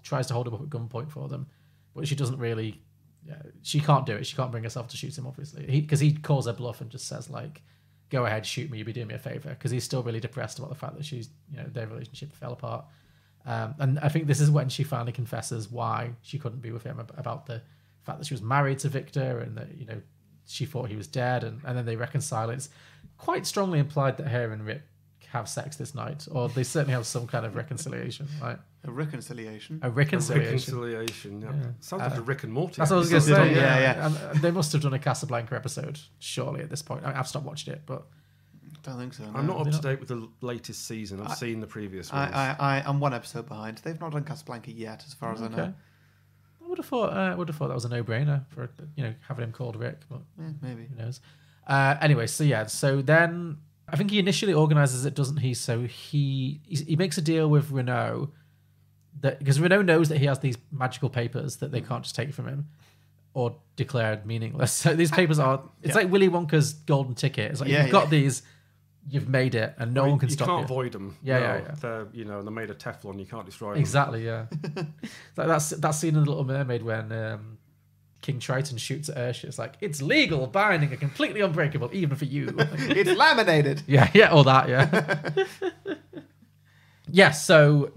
tries to hold him up at gunpoint for them, but she doesn't really. Yeah, she can't do it. She can't bring herself to shoot him, obviously, because he calls her bluff and just says like, "Go ahead, shoot me. You'll be doing me a favor," because he's still really depressed about the fact that she's, their relationship fell apart. And I think this is when she finally confesses why she couldn't be with him, about the fact that she was married to Victor and that, she thought he was dead, and then they reconcile. It's quite strongly implied that her and Rick have sex this night, or they certainly have some kind of reconciliation, right? A reconciliation. A reconciliation. Reconciliation, yeah. Sounds like a Rick and Morty. That's what I was going to say. Yeah. And they must have done a Casablanca episode, surely, at this point. I've stopped watching it, but Don't think so. No. I'm not up to date with the latest season. I've seen the previous ones. I'm one episode behind. They've not done Casablanca yet, as far as I know. I would have thought that was a no-brainer for having him called Rick, but maybe, who knows. Anyway, so then I think he initially organises it, doesn't he? So he makes a deal with Renault, that because Renault knows that he has these magical papers that they can't just take from him or declared meaningless. So these papers are like Willy Wonka's golden ticket. It's like if you've got these, you've made it, and no one can stop you. You can't void them. Yeah. They're they're made of Teflon. You can't destroy them. Exactly. Yeah. Like that scene in The Little Mermaid when King Triton shoots at Ursula. It's like, it's legal, binding, and completely unbreakable, even for you. It's laminated. Yeah, all that. Yeah. Yeah. So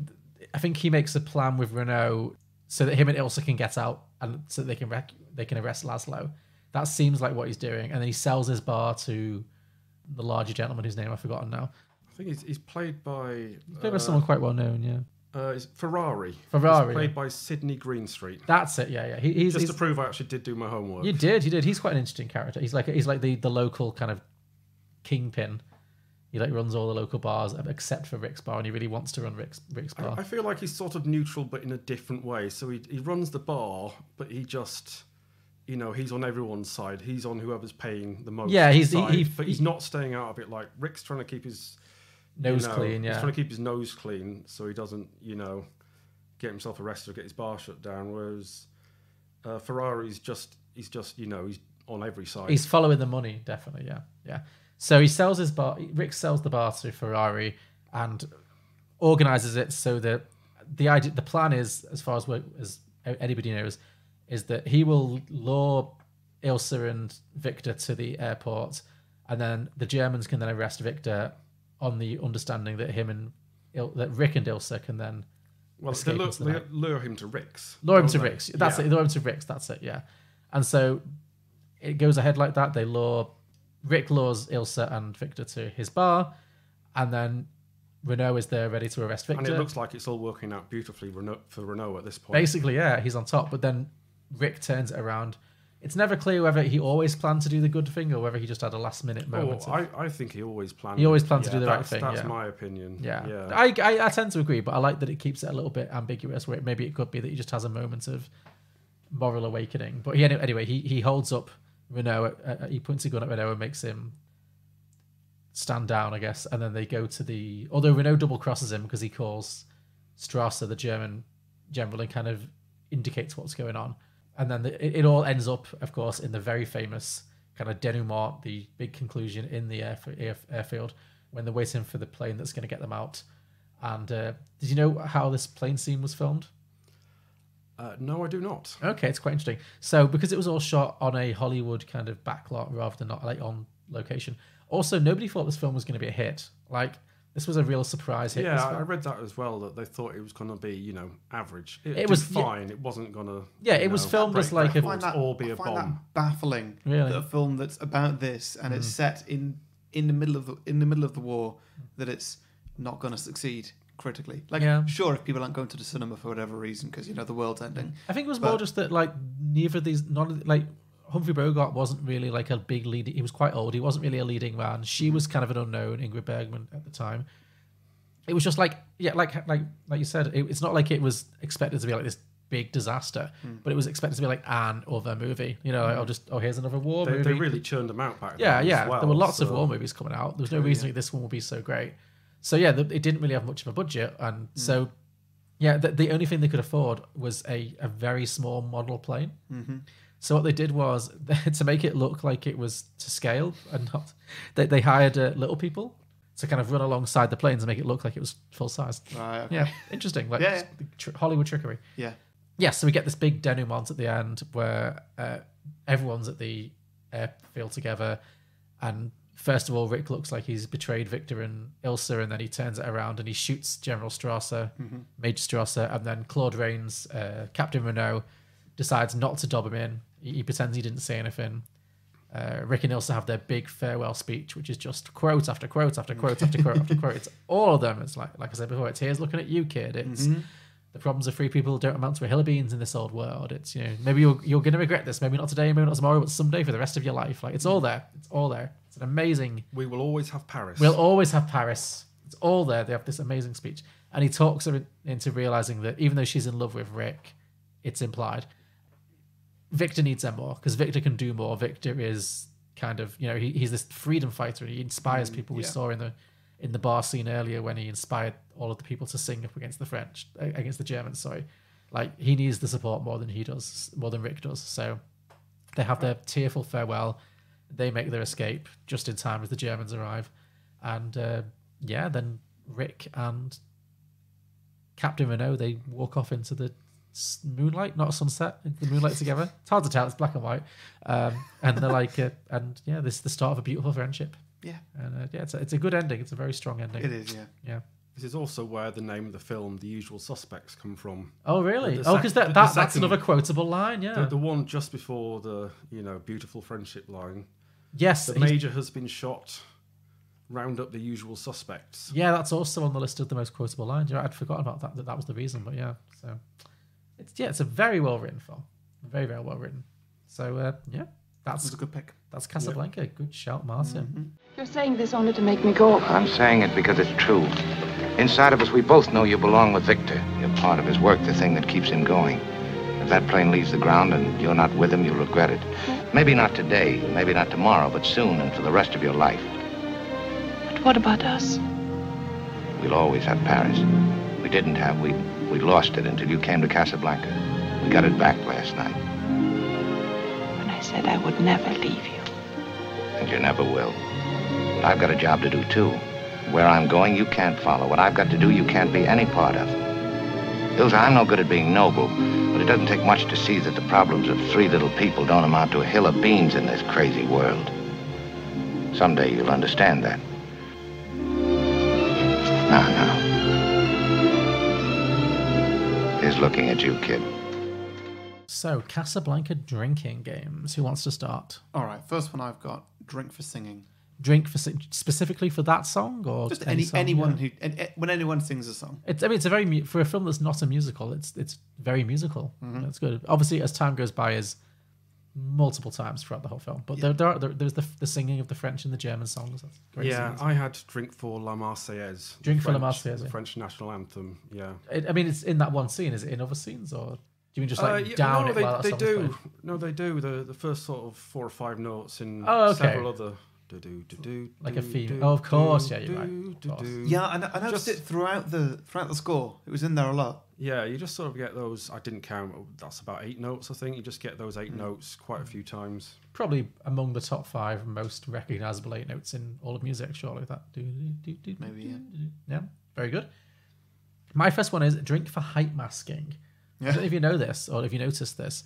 I think he makes a plan with Renault so that him and Ilsa can get out, and so they can arrest Laszlo. That seems like what he's doing, and then he sells his bar to the larger gentleman whose name I've forgotten now. I think he's played by Someone quite well known, yeah. It's Ferrari. He's played by Sidney Greenstreet. That's it, yeah. He's to prove I actually did do my homework. You did. He's quite an interesting character. He's like the local kind of kingpin. He runs all the local bars except for Rick's bar, and he really wants to run Rick's bar. I feel like he's sort of neutral, but in a different way. So he runs the bar, but he just, he's on everyone's side. He's on whoever's paying the most. Yeah, but he's not staying out of it. Like Rick's trying to keep his nose clean. Yeah, he's trying to keep his nose clean so he doesn't, get himself arrested or get his bar shut down. Whereas Ferrari's he's on every side. He's following the money, definitely. Yeah. So he sells his bar. Rick sells the bar to Ferrari and organizes it so that the plan is, as far as anybody knows, is that he will lure Ilsa and Victor to the airport, and then the Germans can then arrest Victor on the understanding that that Rick and Ilsa can then escape into the night. Lure him to Rick's. Lure him to Rick's. That's it. Lure him to Rick's. That's it. Yeah. And so it goes ahead like that. Rick lures Ilsa and Victor to his bar, and then Renault is there ready to arrest Victor. And it looks like it's all working out beautifully for Renault at this point. Basically, yeah, he's on top, but then Rick turns it around. It's never clear whether he always planned to do the good thing or whether he just had a last-minute moment. I think he always planned. He always planned to do the right thing. That's my opinion. Yeah. I tend to agree, but I like that it keeps it a little bit ambiguous, where maybe it could be that he just has a moment of moral awakening. But anyway, he holds up Renault. He points a gun at Renault and makes him stand down, I guess. And then they go to although Renault double crosses him because he calls Strasser, the German general, and kind of indicates what's going on. And then it all ends up, of course, in the very famous kind of denouement, the big conclusion in the airfield when they're waiting for the plane that's going to get them out. And did you know how this plane scene was filmed? No, I do not. Okay, it's quite interesting. So because it was all shot on a Hollywood kind of backlot rather than not on location. Also, nobody thought this film was going to be a hit. This was a real surprise hit. Yeah, I read that as well, that they thought it was going to be, average. It was fine. Yeah. It wasn't going to. Yeah, it was filmed as like a bomb. Be a bomb. That baffling. Really? That a film that's about this and it's set in the middle of the war, that it's not going to succeed critically. Sure, if people aren't going to the cinema for whatever reason because the world's ending. I think it was more just that neither of these, Humphrey Bogart wasn't really like a big lead. He was quite old. He wasn't really a leading man. She was kind of an unknown, Ingrid Bergman at the time. It was just like you said, it's not like it was expected to be like this big disaster, but it was expected to be like an other movie. You know, here's another war movie. They really churned them out back then. Yeah. As well, there were lots of war movies coming out. There was no reason this one would be so great. So yeah, it didn't really have much of a budget, and so yeah, the only thing they could afford was a very small model plane. So what they did was to make it look like it was to scale and not. They hired little people to kind of run alongside the planes and make it look like it was full size. Right, okay. Yeah, interesting. Like Hollywood trickery. Yeah. Yeah, so we get this big denouement at the end where everyone's at the airfield together, and first of all, Rick looks like he's betrayed Victor and Ilsa, and then he turns it around and he shoots General Strasser, Major Strasser, and then Claude Rains, Captain Renault, decides not to dob him in. He pretends he didn't say anything. Rick and Ilsa have their big farewell speech, which is just quote after quote after quote after quote after quote. It's all of them. It's like I said before, it's here's looking at you, kid. It's the problems of free people don't amount to a hill of beans in this old world. It's, you know, maybe you're going to regret this. Maybe not today, maybe not tomorrow, but someday for the rest of your life. Like, it's all there. It's all there. It's an amazing. We will always have Paris. We'll always have Paris. It's all there. They have this amazing speech, and he talks her into realizing that even though she's in love with Rick, it's implied. Victor needs her more because Victor can do more. Victor is kind of, you know, he's this freedom fighter, and he inspires people. We saw in the bar scene earlier when he inspired all of the people to sing up against the Germans. Sorry, like he needs the support more than Rick does. So they have their tearful farewell. They make their escape just in time as the Germans arrive, and then Rick and Captain Renault, they walk off into the moonlight, not a sunset, into the moonlight together. It's hard to tell, it's black and white, and they're like this is the start of a beautiful friendship. And it's a good ending. It's a very strong ending. It is. Yeah. This is also where the name of the film, The Usual Suspects, come from. Oh, really? Because that's another quotable line. Yeah, the one just before the beautiful friendship line. Yes, the major has been shot. Round up the usual suspects. Yeah, that's also on the list of the most quotable lines. I'd forgotten about that. That was the reason, but yeah. So it's a very well written film. Very, very well written. So that's a good pick. That's Casablanca. Yep. Good shout, Martin. You're saying this only to make me go. I'm saying it because it's true. Inside of us, we both know you belong with Victor. You're part of his work, the thing that keeps him going. If that plane leaves the ground and you're not with him, you'll regret it. Maybe not today, maybe not tomorrow, but soon and for the rest of your life. But what about us? We'll always have Paris. We didn't have. We lost it until you came to Casablanca. We got it back last night. When I said I would never leave you. And you never will. But I've got a job to do, too. Where I'm going, you can't follow. What I've got to do, you can't be any part of. Ilsa, I'm no good at being noble, but it doesn't take much to see that the problems of three little people don't amount to a hill of beans in this crazy world. Someday you'll understand that. Now. He's looking at you, kid. So, Casablanca drinking games. Who wants to start? All right, first one I've got, drink for singing. Drink for specifically for that song, or just anyone who when anyone sings a song. It's a very for a film that's not a musical. It's very musical. That's good. Obviously, as time goes by, is multiple times throughout the whole film. But there's the singing of the French and the German songs. That's great. Yeah, I had Drink for La Marseillaise. Drink for La Marseillaise, the French national anthem. Yeah. It's in that one scene. Is it in other sines, or do you mean just down no, it while they do. played? No, they do. The first sort of 4 or 5 notes in several other. Like a theme. Oh, of course. Yeah, you're right. Yeah, I noticed it throughout the score. It was in there a lot. Yeah, you just sort of get those. I didn't count. That's about 8 notes, I think. You just get those 8 notes quite a few times. Probably among the top 5 most recognizable 8 notes in all of music. Surely that. Maybe yeah. Very good. My first one is drink for hype masking. I don't know if you know this or if you noticed this.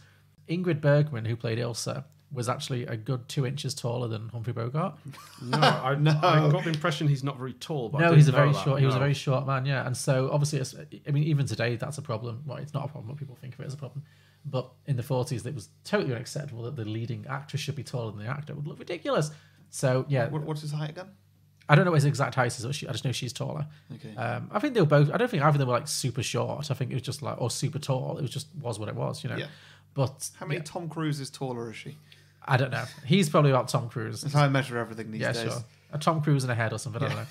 Ingrid Bergman, who played Ilsa, was actually a good 2 inches taller than Humphrey Bogart. I got the impression he's not very tall. But no, he's a very short. He was a very short man, yeah. And so obviously, even today, that's a problem. Well, it's not a problem, but people think of it as a problem. But in the 40s, it was totally unacceptable that the leading actress should be taller than the actor. It would look ridiculous. So yeah, what's his height again? I don't know what his exact height is. I just know she's taller. Okay. I think they were both. I don't think either of them were like super short. I think it was just like or super tall. It was what it was, you know. Yeah. But how many Tom Cruises taller is she? I don't know. He's probably about Tom Cruise. That's how I measure everything these days. Sure. A Tom Cruise in a head or something. I don't know.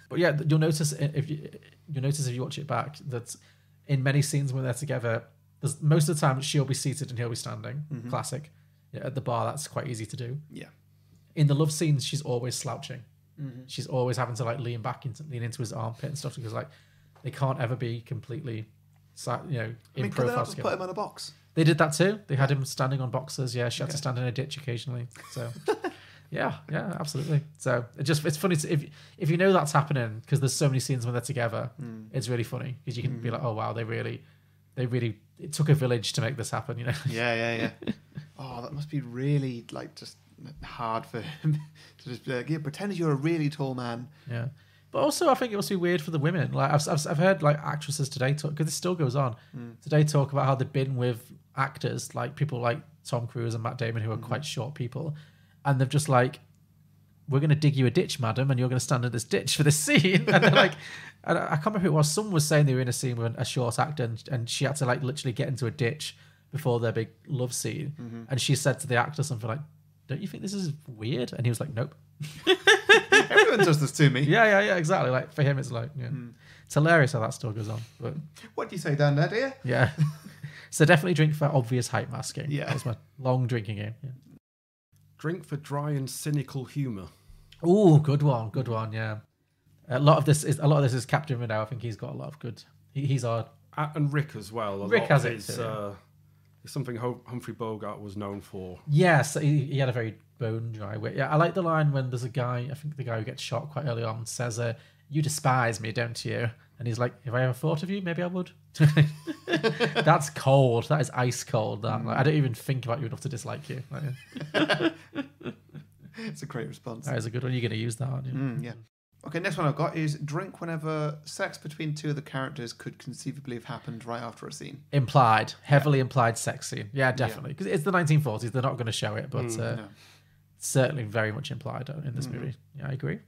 But yeah, you'll notice if you watch it back that in many scenes when they're together, most of the time she'll be seated and he'll be standing. Classic. Yeah, at the bar, that's quite easy to do. Yeah. In the love scenes, she's always slouching. She's always having to like lean into his armpit and stuff because like they can't ever be completely, in could they profile. not just put him on a box? They did that too. They had him standing on boxes. Yeah, she had to stand in a ditch occasionally. So, yeah, absolutely. So it's funny if you know that's happening because there's so many scenes when they're together. It's really funny because you can be like, oh wow, they really, it took a village to make this happen. You know? Yeah. Oh, that must be really like just hard for him to just be like, pretend you're a really tall man. Yeah. But also, I think it must be weird for the women. Like I've heard like actresses today talk because this still goes on. Today talk about how they've been with actors like people like Tom Cruise and Matt Damon who are quite short people, and they've just like, we're going to dig you a ditch, madam, and you're going to stand in this ditch for this scene. And they're like, I can't remember who it was. Someone was saying they were in a scene with a short actor, and she had to like literally get into a ditch before their big love scene, and she said to the actor something like, "Don't you think this is weird?" And he was like, "Nope." Everyone does this to me. Yeah, exactly. Like for him, it's like, it's hilarious how that still goes on. But what do you say down there, dear? Yeah. So definitely drink for obvious height masking. Yeah, that's my long drinking game. Yeah. Drink for dry and cynical humour. Oh, good one. Yeah. A lot of this is Captain Renault. I think he's got a lot of good. He's our and Rick as well. Rick has it too. It's something Humphrey Bogart was known for. Yes, he had a very bone dry way. Yeah, I like the line when there's a guy. I think the guy who gets shot quite early on says, "You despise me, don't you?" And he's like, "If I ever thought of you, maybe I would." That's cold. That is ice cold. That like, I don't even think about you enough to dislike you. Like, it's a great response. That is a good one. You're going to use that, aren't you? Yeah. Okay, next one I've got is drink whenever sex between two of the characters could conceivably have happened right after a scene. Heavily implied sex scene. Yeah, definitely. Because it's the 1940s. They're not going to show it, but certainly very much implied in this movie. Yeah, I agree.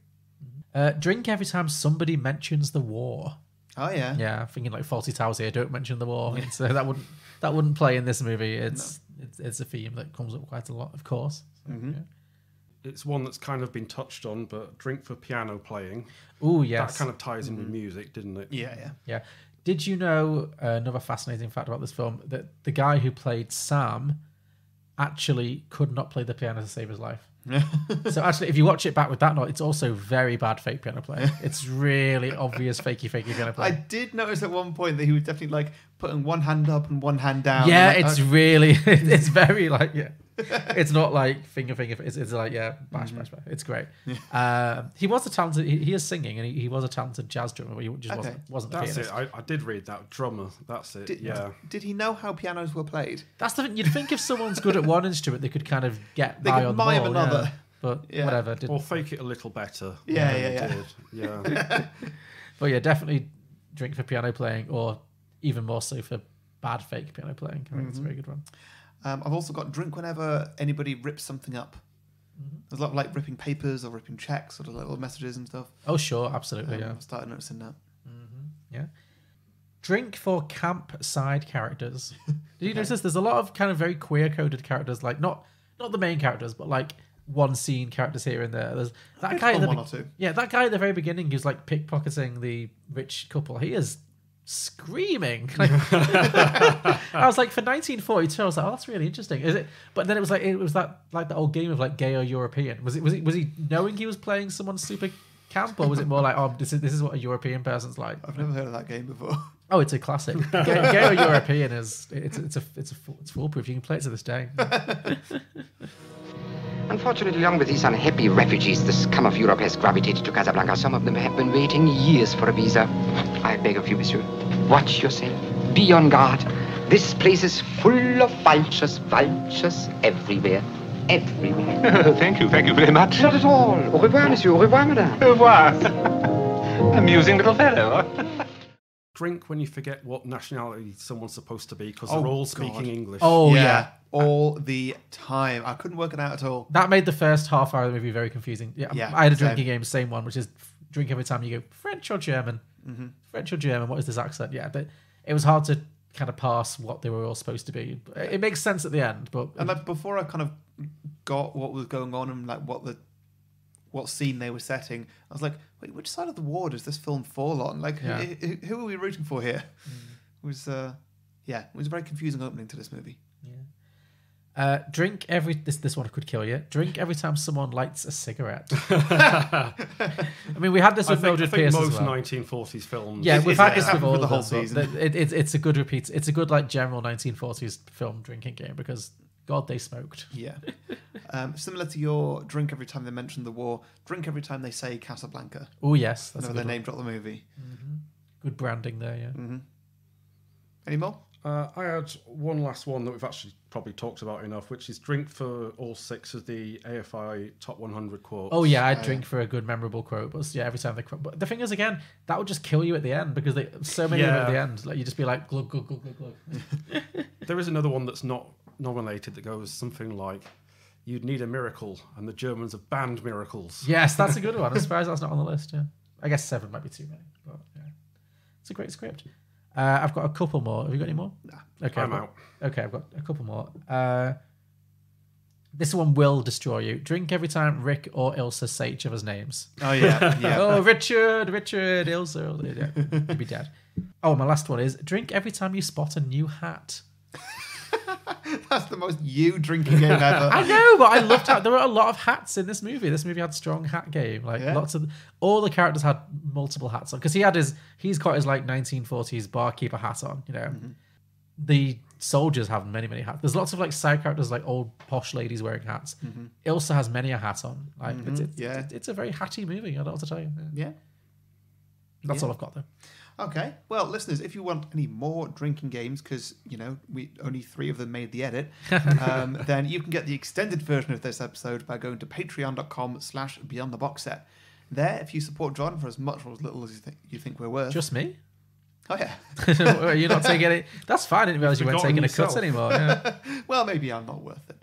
Drink every time somebody mentions the war. Oh yeah. Yeah, thinking like Fawlty Towers here. Don't mention the war. That wouldn't play in this movie. It's a theme that comes up quite a lot, of course. So, yeah. It's one that's kind of been touched on, but drink for piano playing. Oh yes, that kind of ties in with music, didn't it? Yeah. Did you know another fascinating fact about this film that the guy who played Sam actually could not play the piano to save his life? So actually, if you watch it back with that note, it's also very bad fake piano playing. It's really obvious fakey piano playing. I did notice at one point that he was definitely like putting one hand up and one hand down. Yeah, like, it's really, it's very like, it's not like finger. It's like, bash. It's great. He was a talented, he is singing, and he was a talented jazz drummer, but he just wasn't the pianist. That's it. I did read that. Drummer. That's it. Did he know how pianos were played? That's the thing. You'd think if someone's good at one instrument, they could kind of get by on the ball. Another. Yeah. But whatever. Or fake it a little better. Yeah. But yeah, definitely drink for piano playing, or even more so for bad fake piano playing. I think it's a very good one. I've also got drink whenever anybody rips something up. There's a lot of like ripping papers or ripping checks or little messages and stuff. Oh sure, absolutely. I started noticing that. Yeah. Drink for camp side characters. Did you notice there's a lot of kind of very queer coded characters, like not the main characters, but like one scene characters here and there. There's that guy one or two. Yeah, that guy at the very beginning who's like pickpocketing the rich couple. He is screaming. Like, I was like, for 1942, I was like, oh, that's really interesting. Is it? But then it was that like the old game of like gay or European. Was he knowing he was playing someone super camp, or was it more like, oh, this is what a European person's like? I've never heard of that game before. Oh, it's a classic. Gay or European is it's foolproof. You can play it to this day. Unfortunately, along with these unhappy refugees, the scum of Europe has gravitated to Casablanca. Some of them have been waiting years for a visa. I beg of you, monsieur, watch yourself. Be on guard. This place is full of vultures everywhere. Thank you very much. Not at all. Au revoir, monsieur. Au revoir, madame. Au revoir. Amusing little fellow. Drink when you forget what nationality someone's supposed to be because they're all speaking English. Oh, yeah. All the time. I couldn't work it out at all. That made the first half hour of the movie very confusing. Yeah, I had a drinking game, same one, which is drink every time you go French or German. French or German, what is this accent? Yeah, but it was hard to kind of parse what they were all supposed to be. It makes sense at the end. But and before I kind of got what was going on and like what scene they were setting, I was like, wait, which side of the war does this film fall on? Like, who are we rooting for here? It was it was a very confusing opening to this movie. Drink every this one could kill you. Drink every time someone lights a cigarette. I mean, we had this with Mildred Pierce most as well. 1940s films. Yeah, we've had this with all the of whole them, season. It's a good repeat. It's a good like general 1940s film drinking game because God, they smoked. Yeah. Similar to your drink every time they mention the war, drink every time they say Casablanca. Oh yes, that's whenever they name drop the movie. Good branding there. Yeah. Any more? I had one last one that we've actually probably talked about enough, which is drink for all 6 of the AFI top 100 quotes. Oh yeah, I'd drink for a good memorable quote. But yeah, every time they quote. But the thing is, again, that would just kill you at the end because so many of them at the end. Like you just be like glug glug glug glug glug. There is another one that's not nominated that goes something like, "You'd need a miracle, and the Germans have banned miracles." Yes, that's a good one. I'm surprised that's not on the list. Yeah, I guess 7 might be too many, but yeah, it's a great script. I've got a couple more. Have you got any more? Nah. Okay, I'm out. Okay, I've got a couple more. This one will destroy you. Drink every time Rick or Ilsa say each other's names. Oh yeah, yeah. Oh, Richard, Ilsa. Yeah, you'd be dead. Oh, my last one is drink every time you spot a new hat. That's the most you drinking game ever. I know, but I loved how there were a lot of hats in this movie. This movie had strong hat game. Like lots of all the characters had multiple hats on because he's got his like 1940s barkeeper hat on. You know, the soldiers have many hats. There's lots of like side characters like old posh ladies wearing hats. Ilsa has many a hat on. Like it's a very hatty movie. I don't know what to tell you. Yeah. That's all I've got though. Okay, well, listeners, if you want any more drinking games, because, we only 3 of them made the edit, then you can get the extended version of this episode by going to patreon.com/beyondtheboxset. There, if you support John for as much or as little as you think we're worth. Just me? Oh, yeah. You're not taking it? That's fine. I didn't realise you weren't taking a cut anymore. Yeah. Well, maybe I'm not worth it.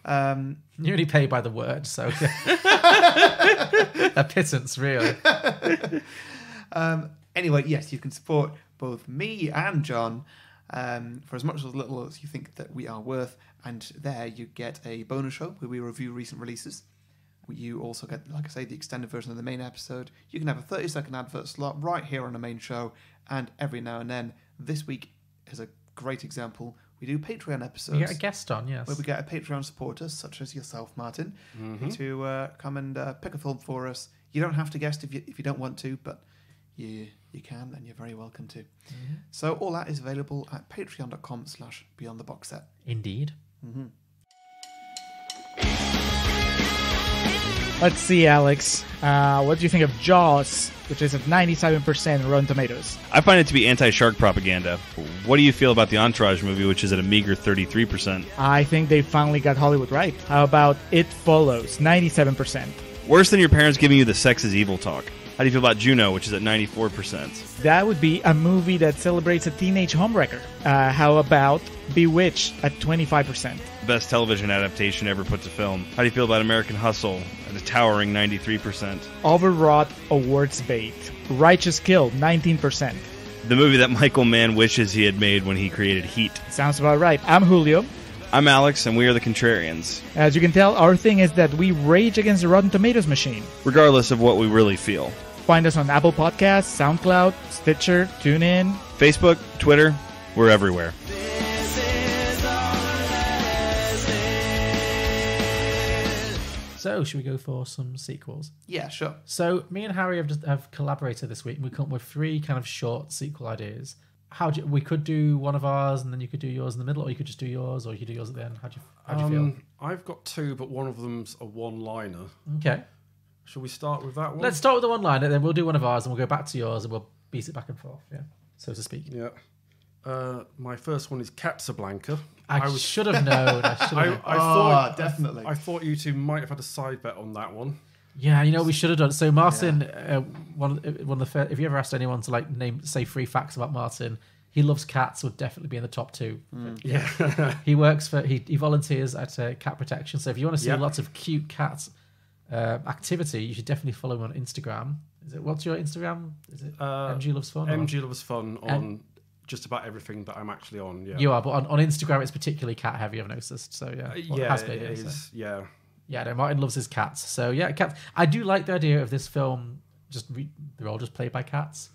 Yeah. You only pay by the word, so... A pittance, really. Anyway, yes, you can support both me and John for as much or as little as you think that we are worth. And there you get a bonus show where we review recent releases. You also get, like I say, the extended version of the main episode. You can have a 30-second advert slot right here on the main show. And every now and then, this week is a great example. We do Patreon episodes. You get a guest on, yes. Where we get a Patreon supporter, such as yourself, Martin, to come and pick a film for us. You don't have to guest if you don't want to, but... You can, and you're very welcome to. So all that is available at patreon.com/beyondtheboxset. Indeed. Let's see, Alex. What do you think of Jaws, which is at 97% Rotten Tomatoes? I find it to be anti-shark propaganda. What do you feel about the Entourage movie, which is at a meager 33%? I think they finally got Hollywood right. How about It Follows, 97%? Worse than your parents giving you the sex is evil talk. How do you feel about Juno, which is at 94%? That would be a movie that celebrates a teenage homewrecker. How about Bewitched at 25%? Best television adaptation ever put to film. How do you feel about American Hustle at a towering 93%? Overwrought awards bait. Righteous Kill, 19%. The movie that Michael Mann wishes he had made when he created Heat. Sounds about right. I'm Julio. I'm Alex, and we are the Contrarians. As you can tell, our thing is that we rage against the Rotten Tomatoes machine. Regardless of what we really feel. Find us on Apple Podcasts, SoundCloud, Stitcher, TuneIn, Facebook, Twitter, we're everywhere. So, should we go for some sequels? Yeah, sure. So, me and Harry have collaborated this week, and we come up with 3 kind of short sequel ideas. We could do one of ours, and then you could do yours in the middle, or you could just do yours, or you could do yours at the end. How do you feel? I've got 2, but one of them's a one-liner. Okay. Shall we start with that one? Let's start with the one-liner, then we'll do one of ours, and we'll go back to yours, and we'll beat it back and forth, yeah, so to speak. Yeah. My first one is Casablanca. I should have known. I thought definitely. I thought you two might have had a side bet on that one. Yeah, we should have done. So Martin, one of the first, if you ever asked anyone to say 3 facts about Martin, he loves cats. Would definitely be in the top 2. Yeah, he works for he volunteers at Cat Protection. So if you want to see lots of cute cat activity, you should definitely follow him on Instagram. What's your Instagram? Is it MG Loves Fun? MG Loves Fun on just about everything that I'm actually on. Yeah, You are, but on Instagram it's particularly cat heavy, I've noticed. So yeah, well, yeah, has been, it so. is. Yeah, yeah. No, Martin loves his cats. So yeah, cats. I do like the idea of this film. They're all just played by cats.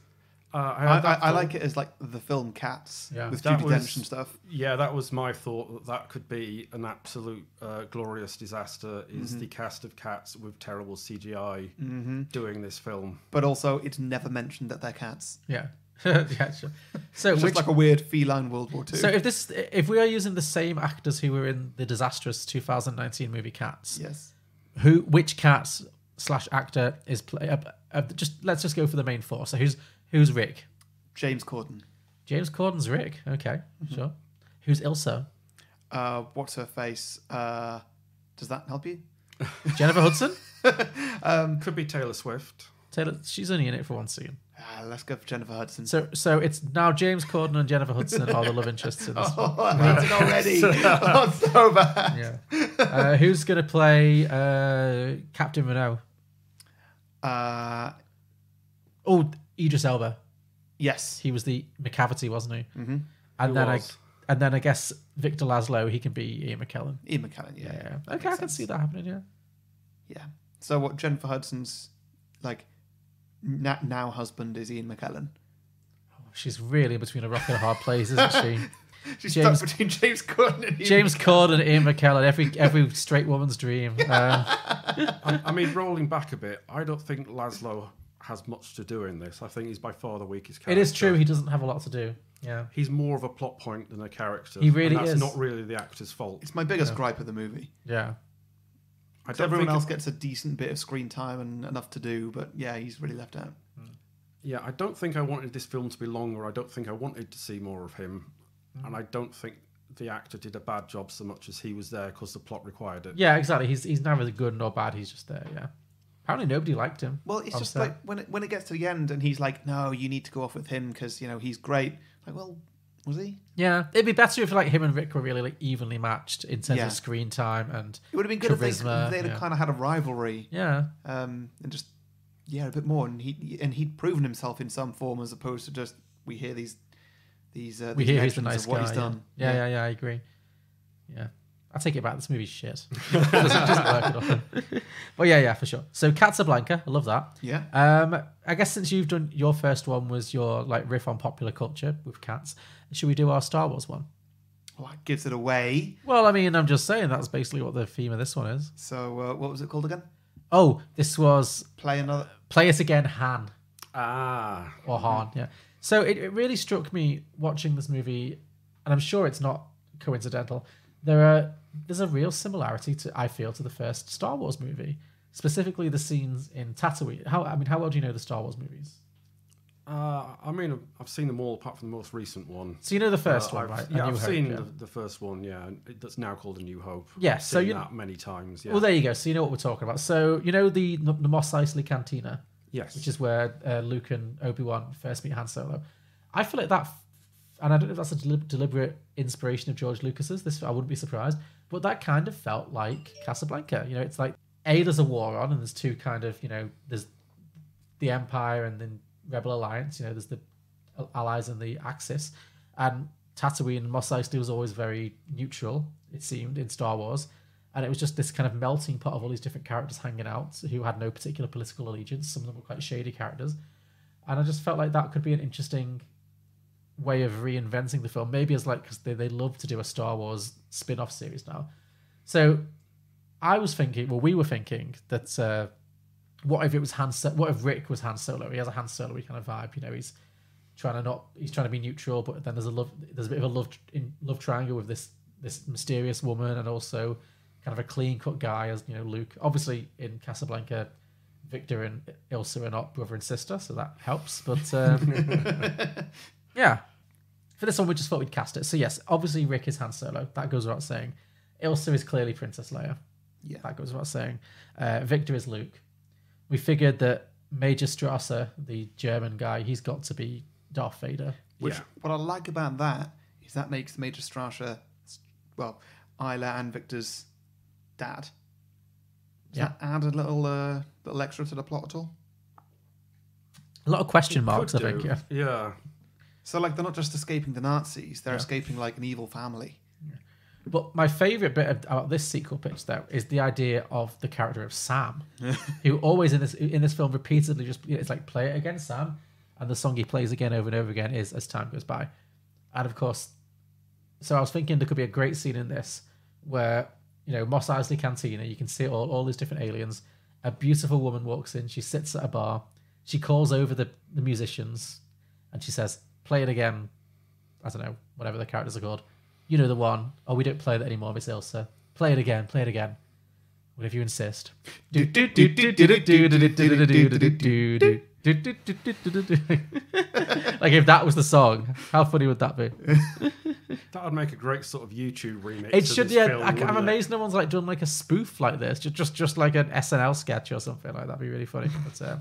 I like it as like the film Cats with Judi Dench and stuff. Yeah, that was my thought. That could be an absolute glorious disaster. Is the cast of Cats with terrible CGI doing this film? But also, it's never mentioned that they're cats. Yeah. Yeah, sure. So it's just like a weird feline World War II. So if we are using the same actors who were in the disastrous 2019 movie Cats, yes, which cats / actor is let's just go for the main four. So who's Rick? James Corden. James Corden's Rick. Okay, sure. Who's Ilsa? What's her face? Does that help you? Jennifer Hudson. Could be Taylor Swift. She's only in it for one scene. Let's go for Jennifer Hudson. So it's now James Corden and Jennifer Hudson are the love interests in this film. I hate it already. Oh, so bad. Yeah. Who's going to play Captain Renault? Idris Elba. Yes, he was the McCavity, wasn't he? Mm-hmm. And then I guess Victor Laszlo, he can be Ian McKellen. Ian McKellen, yeah. Okay, I can see that happening. Yeah. Yeah. So what? Jennifer Hudson's like now husband is Ian McKellen. She's really in between a rock and a hard place, isn't she? She's stuck between James Corden and James Corden and Ian McKellen. Every straight woman's dream. I mean, rolling back a bit, I don't think Laszlo has much to do in this. I think he's by far the weakest character. It is true. He doesn't have a lot to do. Yeah. He's more of a plot point than a character. He really and that's is. not really the actor's fault. It's my biggest gripe of the movie. Yeah. Everyone else gets a decent bit of screen time and enough to do, but yeah, he's really left out. Yeah, I don't think I wanted this film to be longer. I don't think I wanted to see more of him. And I don't think the actor did a bad job so much as he was there because the plot required it. Yeah, exactly. He's neither good nor bad. He's just there, yeah. Apparently nobody liked him. Well, it's just like when it gets to the end and he's like, no, you need to go off with him because, he's great. Like, well, was he? Yeah. It'd be better if him and Rick were really evenly matched in terms of screen time and it would have been good charisma, if they'd have kind of had a rivalry. Yeah. And just, a bit more. And he'd proven himself in some form as opposed to just, we hear these we hear he's the nice guy. He's done. Yeah, I agree. Yeah. I take it back. This movie's shit. It doesn't work at all. But yeah, for sure. So Casablanca, I love that. Yeah. I guess since you've done your first one was your riff on popular culture with cats, should we do our Star Wars one? Well, that gives it away. Well, I mean, I'm just saying that's basically what the theme of this one is. So what was it called again? Oh, this was Play Us Again, Han. Or Han, yeah. So it really struck me watching this movie, and I'm sure it's not coincidental. There's a real similarity I feel to the first Star Wars movie, specifically the scenes in Tatooine. How well do you know the Star Wars movies? I mean, I've seen them all apart from the most recent one. So you know the first one, right? Yeah, I've seen the first one. Yeah, that's now called A New Hope. Yeah, so you that many times. Yeah. Well, there you go. So you know what we're talking about. So you know the Mos Eisley Cantina. Yes. Which is where Luke and Obi-Wan first meet Han Solo. I feel like that, and I don't know if that's a deliberate inspiration of George Lucas's. This I wouldn't be surprised, but that kind of felt like Casablanca. It's like there's a war on, and there's two kind of there's the Empire and then Rebel Alliance. There's the Allies and the Axis, and Tatooine and Mos Eisley was always very neutral. It seemed in Star Wars. And it was just this kind of melting pot of all these different characters hanging out who had no particular political allegiance. Some of them were quite shady characters. And I just felt like that could be an interesting way of reinventing the film. Maybe as because they love to do a Star Wars spin-off series now. So we were thinking that what if it was what if Rick was Han Solo? He has a Han Solo-y kind of vibe. He's trying to be neutral, but then there's a bit of a love triangle with this mysterious woman and also kind of a clean-cut guy as Luke. Obviously, in Casablanca, Victor and Ilsa are not brother and sister, so that helps. But yeah, for this one, we just thought we'd cast it. So yes, obviously Rick is Han Solo. That goes without saying. Ilsa is clearly Princess Leia. Yeah, that goes without saying. Victor is Luke. We figured that Major Strasser, the German guy, he's got to be Darth Vader. What I like about that is that makes Major Strasser, well, Isla and Victor's dad. Does that add a little extra to the plot at all? A lot of question marks, I think. Yeah. So like they're not just escaping the Nazis; they're escaping like an evil family. But my favourite bit about this sequel pitch, though, is the idea of the character of Sam, who always in this film repeatedly just it's like play it again, Sam, and the song he plays again over and over again is As Time Goes By, and of course, so I was thinking there could be a great scene in this where Mos Eisley Cantina, you can see all these different aliens. A beautiful woman walks in, she sits at a bar, she calls over the musicians, and she says, "Play it again." I don't know, whatever the characters are called. You know the one. Oh, we don't play that anymore, Miss Ilsa. Play it again. Play it again. Well, if you insist. Like if that was the song, how funny would that be? That would make a great sort of YouTube remix. It should, yeah. Film, I'm amazed no one's like done like a spoof like this, just like an SNL sketch or something like that'd be really funny. But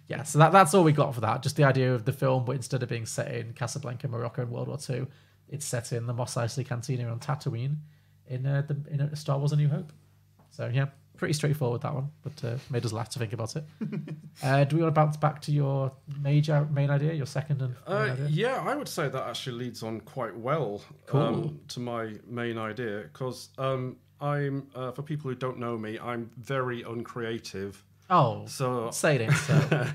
yeah, so that's all we got for that. Just the idea of the film, but instead of being set in Casablanca, Morocco, in World War II, it's set in the Mos Eisley Cantina on Tatooine in Star Wars: A New Hope. So yeah, pretty straightforward that one, but made us laugh to think about it. Do we want to bounce back to your main idea, your second and main idea? Yeah, I would say that actually leads on quite well to my main idea, because I'm for people who don't know me, I'm very uncreative. Oh, so say it. So.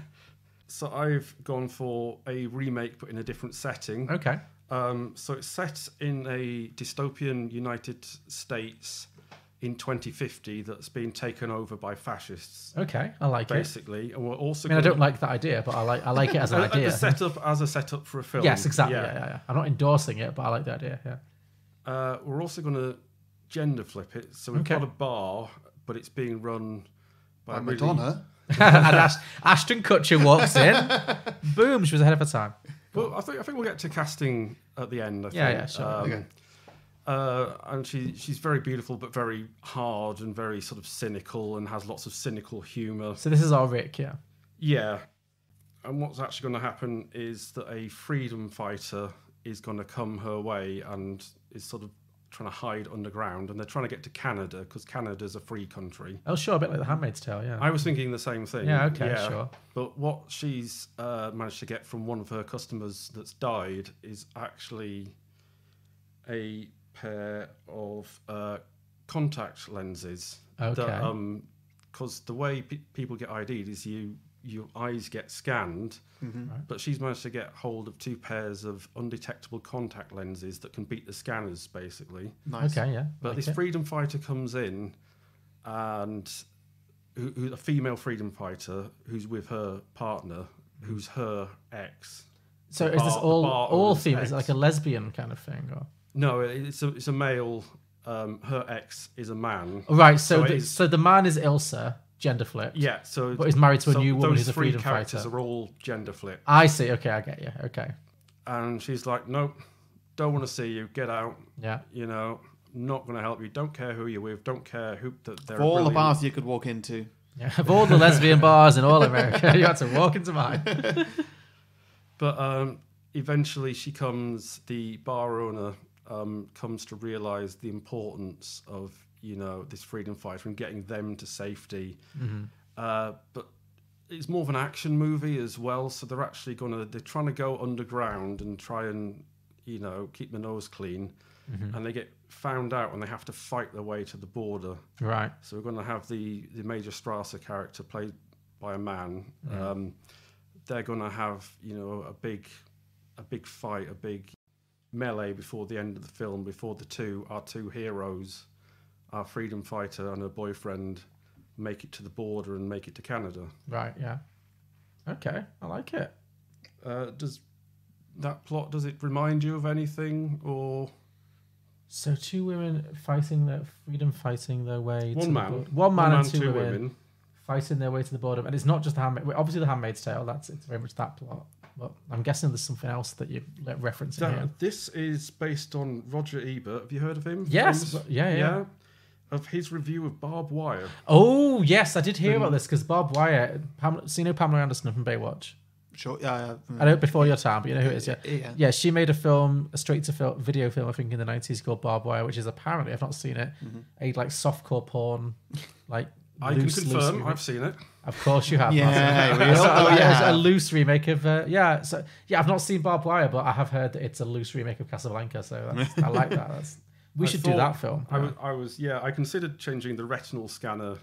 So I've gone for a remake, but in a different setting. Okay. So it's set in a dystopian United States in 2050 that's been taken over by fascists. Okay, I like basically. And we're also. I don't like that idea, but I like it as an idea. As a setup for a film. Yes, exactly. Yeah. I'm not endorsing it, but I like the idea. Yeah. We're also going to gender flip it. So we've got a bar, but it's being run by Madonna. And Ashton Kutcher walks in. Boom! She was ahead of her time. Well, I think we'll get to casting at the end. I think. Yeah, sure. Okay. And she's very beautiful, but very hard and very sort of cynical, and has lots of cynical humour. So this is our Rick, yeah. Yeah. And what's actually going to happen is that a freedom fighter is going to come her way and is sort of trying to hide underground, and they're trying to get to Canada because Canada's a free country. Oh, sure, a bit like The Handmaid's Tale, yeah. I was thinking the same thing. Yeah, okay, sure. But what she's managed to get from one of her customers that's died is actually a pair of contact lenses. Okay. Because the way people get ID'd is your eyes get scanned, but she's managed to get hold of 2 pairs of undetectable contact lenses that can beat the scanners, basically. Nice. Okay, yeah. But this freedom fighter comes in, and a female freedom fighter who's with her partner, who's her ex. So is this all female? Is it like a lesbian kind of thing? Or? No, it's a male. Her ex is a man. Right, so the man is Ilsa, gender flipped. Yeah, but is married to a new woman those who's a freedom fighter. Those 3 characters are all gender flipped. I see. Okay, I get you. Okay. And she's like, nope, don't want to see you. Get out. Yeah. Not going to help you. Don't care who you're with. Don't care who they're. For all the bars you could walk into. Yeah, of all the lesbian bars in all America, you had to walk into mine. But eventually, the bar owner comes to realise the importance of this freedom fighter and getting them to safety. But it's more of an action movie as well, so they're actually they're trying to go underground and try and keep the nose clean, and they get found out and they have to fight their way to the border. Right. So we're going to have the Major Strasser character played by a man. They're going to have a big fight, a big melee before the end of the film, before our two heroes, our freedom fighter and her boyfriend, make it to the border and make it to Canada. Right, yeah. Okay, I like it. Does it remind you of anything, or? So 2 women fighting their way to One man. the border. One man and 2 women fighting their way to the border. And it's not just obviously The Handmaid's Tale, it's very much that plot. But I'm guessing there's something else that you're referencing here. This is based on Roger Ebert. Have you heard of him? Yes. Yeah. Of his review of Barbed Wire. Oh, yes, I did hear about this, because Barbed Wire, Pamela Anderson from Baywatch? Sure, yeah. I know Before Your Time, but you know who it is, yeah. Yeah, she made a straight-to-video film, I think, in the 90s called Barbed Wire, which is apparently, I've not seen it, a like softcore porn, like I can confirm. I've seen it. Of course you have. Yeah, Martin. we all know you a have. loose remake of I've not seen Barbed Wire, but I have heard that it's a loose remake of Casablanca. So I like that. We should do that film. I considered changing the retinal scanner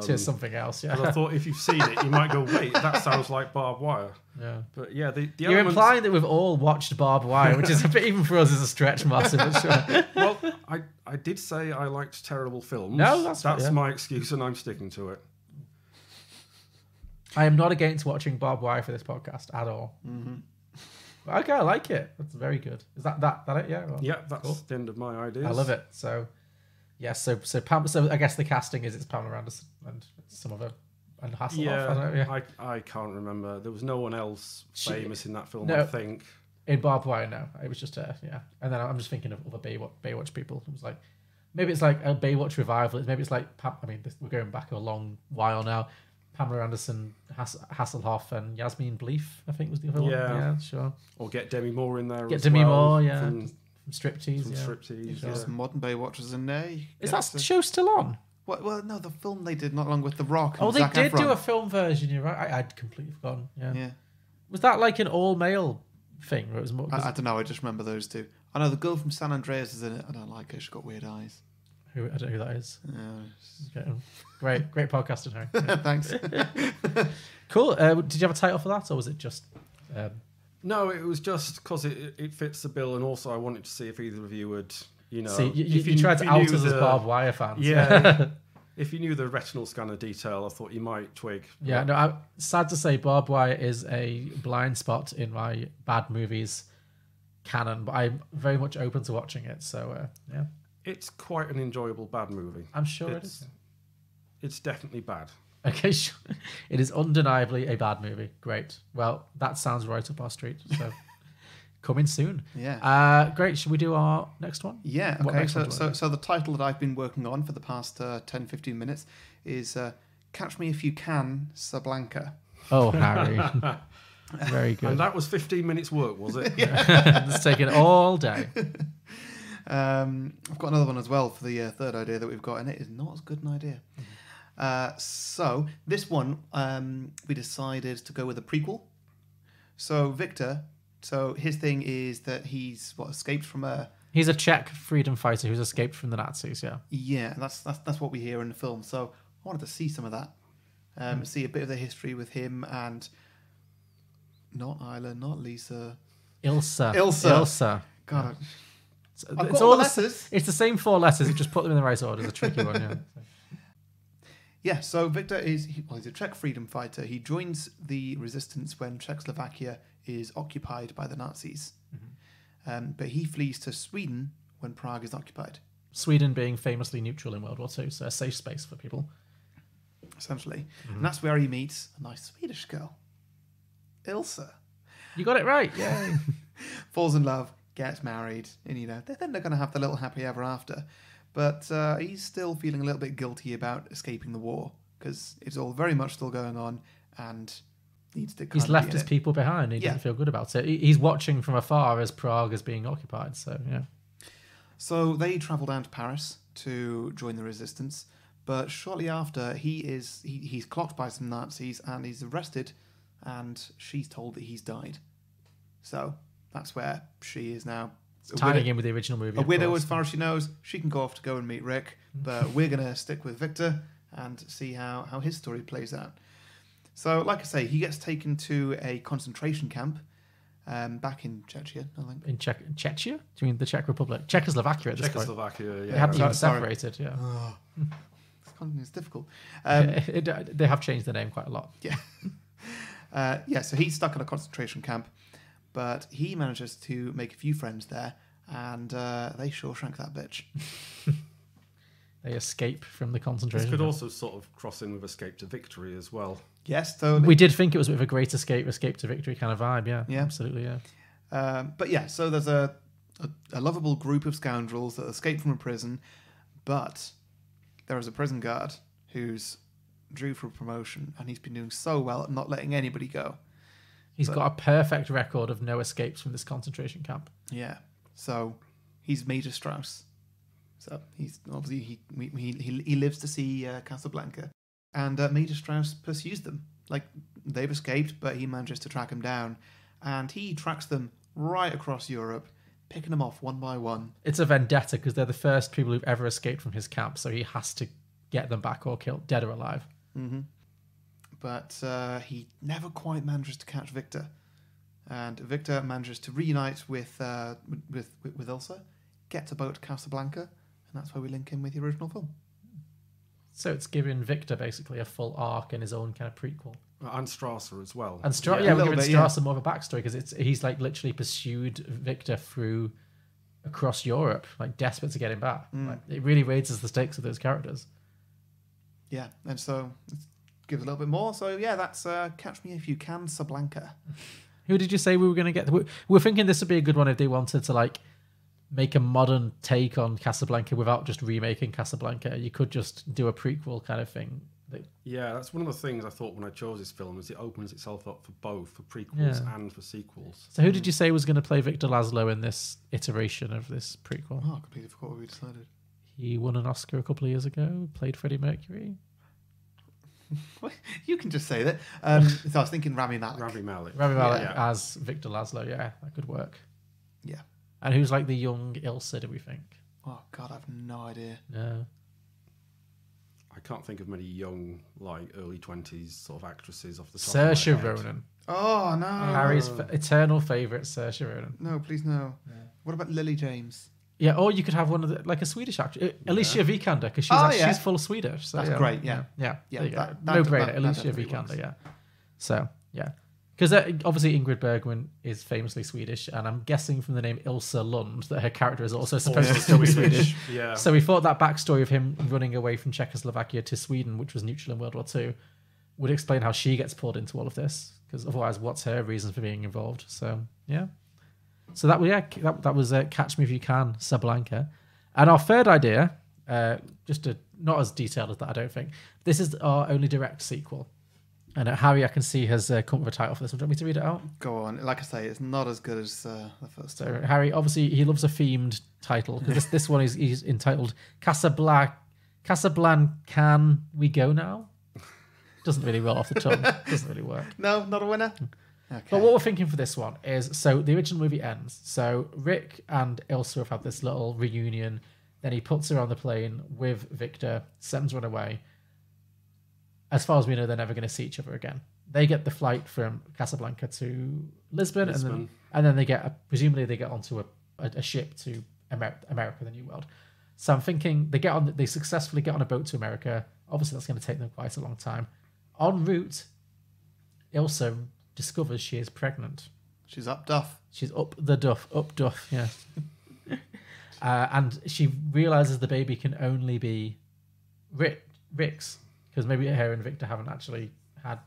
to something else. Yeah, but I thought if you've seen it, you might go, wait, that sounds like Barbed Wire. Yeah, but yeah, the you're elements... implying that we've all watched Barbed Wire, which is a bit, even for us, is a stretch, Martin. But sure. Well, I did say I liked terrible films. No, that's my excuse, and I'm sticking to it. I am not against watching Barbed Wire for this podcast at all. Mm-hmm. Okay, I like it. That's very good. Is that it? Yeah. Well, yeah, that's cool. The end of my ideas. I love it. So, yes. So I guess the casting is it's Pamela Anderson and some of her and Hasselhoff. Yeah, I can't remember. There was no one else famous in that film. No, I think in Barbed Wire, no, it was just her. Yeah, and then I'm just thinking of other Baywatch people. It was like maybe it's like a Baywatch revival. Maybe it's like we're going back a long while now. Pamela Anderson, Hasselhoff, and Yasmin Bleeth, I think was the other one. Yeah, sure. Or get Demi Moore in there. Get Demi Moore, yeah. From Striptease. From Striptease. There's some modern Baywatchers in there. Is that show still on? Well, no, the film they did not long with The Rock. Oh, and they Zac did Efron. do a film version. You're right. I'd completely forgotten. Yeah. Was that like an all-male thing? Or it was more, I don't know. I just remember those two. I know the girl from San Andreas is in it. I don't like her. She's got weird eyes. I don't know who that is. Okay. Great podcasting, Harry. Thanks. Cool. Did you have a title for that, or was it just? No, it was just because it fits the bill, and also I wanted to see if either of you would, See, if you tried to out us as Barbed Wire fans. Yeah. If you knew the retinal scanner detail, I thought you might twig. Yeah, no. Sad to say, Barbed Wire is a blind spot in my bad movies canon, but I'm very much open to watching it. So yeah. It's quite an enjoyable bad movie. I'm sure it is. It's definitely bad. Okay, sure. It is undeniably a bad movie. Great. Well, that sounds right up our street. So coming soon. Yeah. Great. Should we do our next one? Yeah. Okay. So the title that I've been working on for the past 10-15 minutes is Catch Me If You Can, Casablanca. Oh, Harry. Very good. And that was 15 minutes work, was it? It's taken all day. I've got another one as well for the third idea that we've got, and it is not as good an idea. So this one, we decided to go with a prequel. So Victor, his thing is that he's escaped from a... He's a Czech freedom fighter who's escaped from the Nazis, yeah. Yeah, that's what we hear in the film. So I wanted to see some of that. See a bit of the history with him and not Isla, not Lisa. Ilsa. God, it's all the letters. It's the same 4 letters. You just put them in the right order. It's a tricky one, yeah. Yeah, so Victor he's a Czech freedom fighter. He joins the resistance when Czechoslovakia is occupied by the Nazis. Mm-hmm. But he flees to Sweden when Prague is occupied. Sweden being famously neutral in World War II, so a safe space for people. Essentially. Mm-hmm. And that's where he meets a nice Swedish girl, Ilsa. You got it right, yay. Falls in love, gets married, and they think they're going to have the little happy ever after. But he's still feeling a little bit guilty about escaping the war because it's all very much still going on, and needs to. He's left his people behind. He doesn't feel good about it. He's watching from afar as Prague is being occupied. So yeah. So they travel down to Paris to join the resistance, but shortly after he's clocked by some Nazis and he's arrested, and she's told that he's died. So that's where she is now. Tying in with the original movie. A widow, as far as she knows. She can go off to go and meet Rick, but we're going to stick with Victor and see how his story plays out. So, like I say, he gets taken to a concentration camp back in Czechia, I think. In Czechia? Do you mean the Czech Republic? Czechoslovakia at this point. Czechoslovakia, yeah. They hadn't even separated, yeah. Oh, it's difficult. They have changed the name quite a lot. Yeah. So he's stuck in a concentration camp, but he manages to make a few friends there, and they Shawshank that bitch. They escape from the concentration camp. This could also sort of cross in with Escape to Victory as well. Yes, totally. We did think it was a bit of a great escape to victory kind of vibe, yeah. Absolutely, yeah. But yeah, so there's a lovable group of scoundrels that escape from a prison, but there is a prison guard who's due for promotion, and he's been doing so well at not letting anybody go. He's got a perfect record of no escapes from this concentration camp. Yeah, so he's Major Strauss. So he's obviously he lives to see Casablanca. And Major Strauss pursues them. Like, they've escaped, but he manages to track them down. And he tracks them right across Europe, picking them off one by one. It's a vendetta because they're the first people who've ever escaped from his camp, so he has to get them back or kill, dead or alive. Mm-hmm. But he never quite manages to catch Victor. And Victor manages to reunite with Ilsa, gets a boat to Casablanca, and that's where we link in with the original film. So it's giving Victor basically a full arc and his own kind of prequel. And Strasser as well. And we're giving Strasser more of a backstory because he's like literally pursued Victor across Europe, like desperate to get him back. Like, it really raises the stakes of those characters. Yeah, and so it gives a little bit more. So yeah, that's Catch Me If You Can, Casablanca. Who did you say we were going to get? We're thinking this would be a good one if they wanted to like make a modern take on Casablanca without just remaking Casablanca. You could just do a prequel kind of thing. Yeah, that's one of the things I thought when I chose this film, is it opens itself up for both, for prequels and for sequels. So who did you say was going to play Victor Laszlo in this iteration of this prequel? Oh, I completely forgot what we decided. He won an Oscar a couple of years ago, played Freddie Mercury. You can just say that. So I was thinking Rami Malek. Rami Malek as Victor Laszlo. Yeah, that could work. Yeah. And who's like the young Ilsa, do we think? Oh, God, I have no idea. No. I can't think of many young, like, early 20s sort of actresses off the top of my head. Saoirse Ronan. Oh, no. Harry's eternal favourite, Saoirse Ronan. No, please, no. Yeah. What about Lily James? Yeah, or you could have one of the, like a Swedish actress, Alicia Vikander, because she's full Swedish. So, that's great. Yeah, there you go. No brainer, Alicia Vikander. Yeah. So yeah, because obviously Ingrid Bergman is famously Swedish, and I'm guessing from the name Ilsa Lund that her character is also supposed to still be Swedish. Yeah. So we thought that backstory of him running away from Czechoslovakia to Sweden, which was neutral in World War II, would explain how she gets pulled into all of this. Because otherwise, what's her reason for being involved? So yeah. So that was Catch Me If You Can, Casablanca. And our third idea, not as detailed as that, I don't think. This is our only direct sequel. And Harry, I can see, has come up with a title for this one. Do you want me to read it out? Go on. Like I say, it's not as good as the first So time. Harry, obviously, he loves a themed title. Because this one he's entitled Casablanca, Can We Go Now? Doesn't really roll off the tongue. Doesn't really work. No, not a winner. Okay. But what we're thinking for this one is, so the original movie ends. So Rick and Ilsa have had this little reunion. Then he puts her on the plane with Victor, sends her on away. As far as we know, they're never going to see each other again. They get the flight from Casablanca to Lisbon. And then they presumably they get onto a ship to America, the New World. So I'm thinking they successfully get on a boat to America. Obviously, that's going to take them quite a long time. En route, Ilsa discovers she is pregnant. She's up duff. She's up duff, yeah. And she realizes the baby can only be Rick's, because maybe her and Victor haven't actually had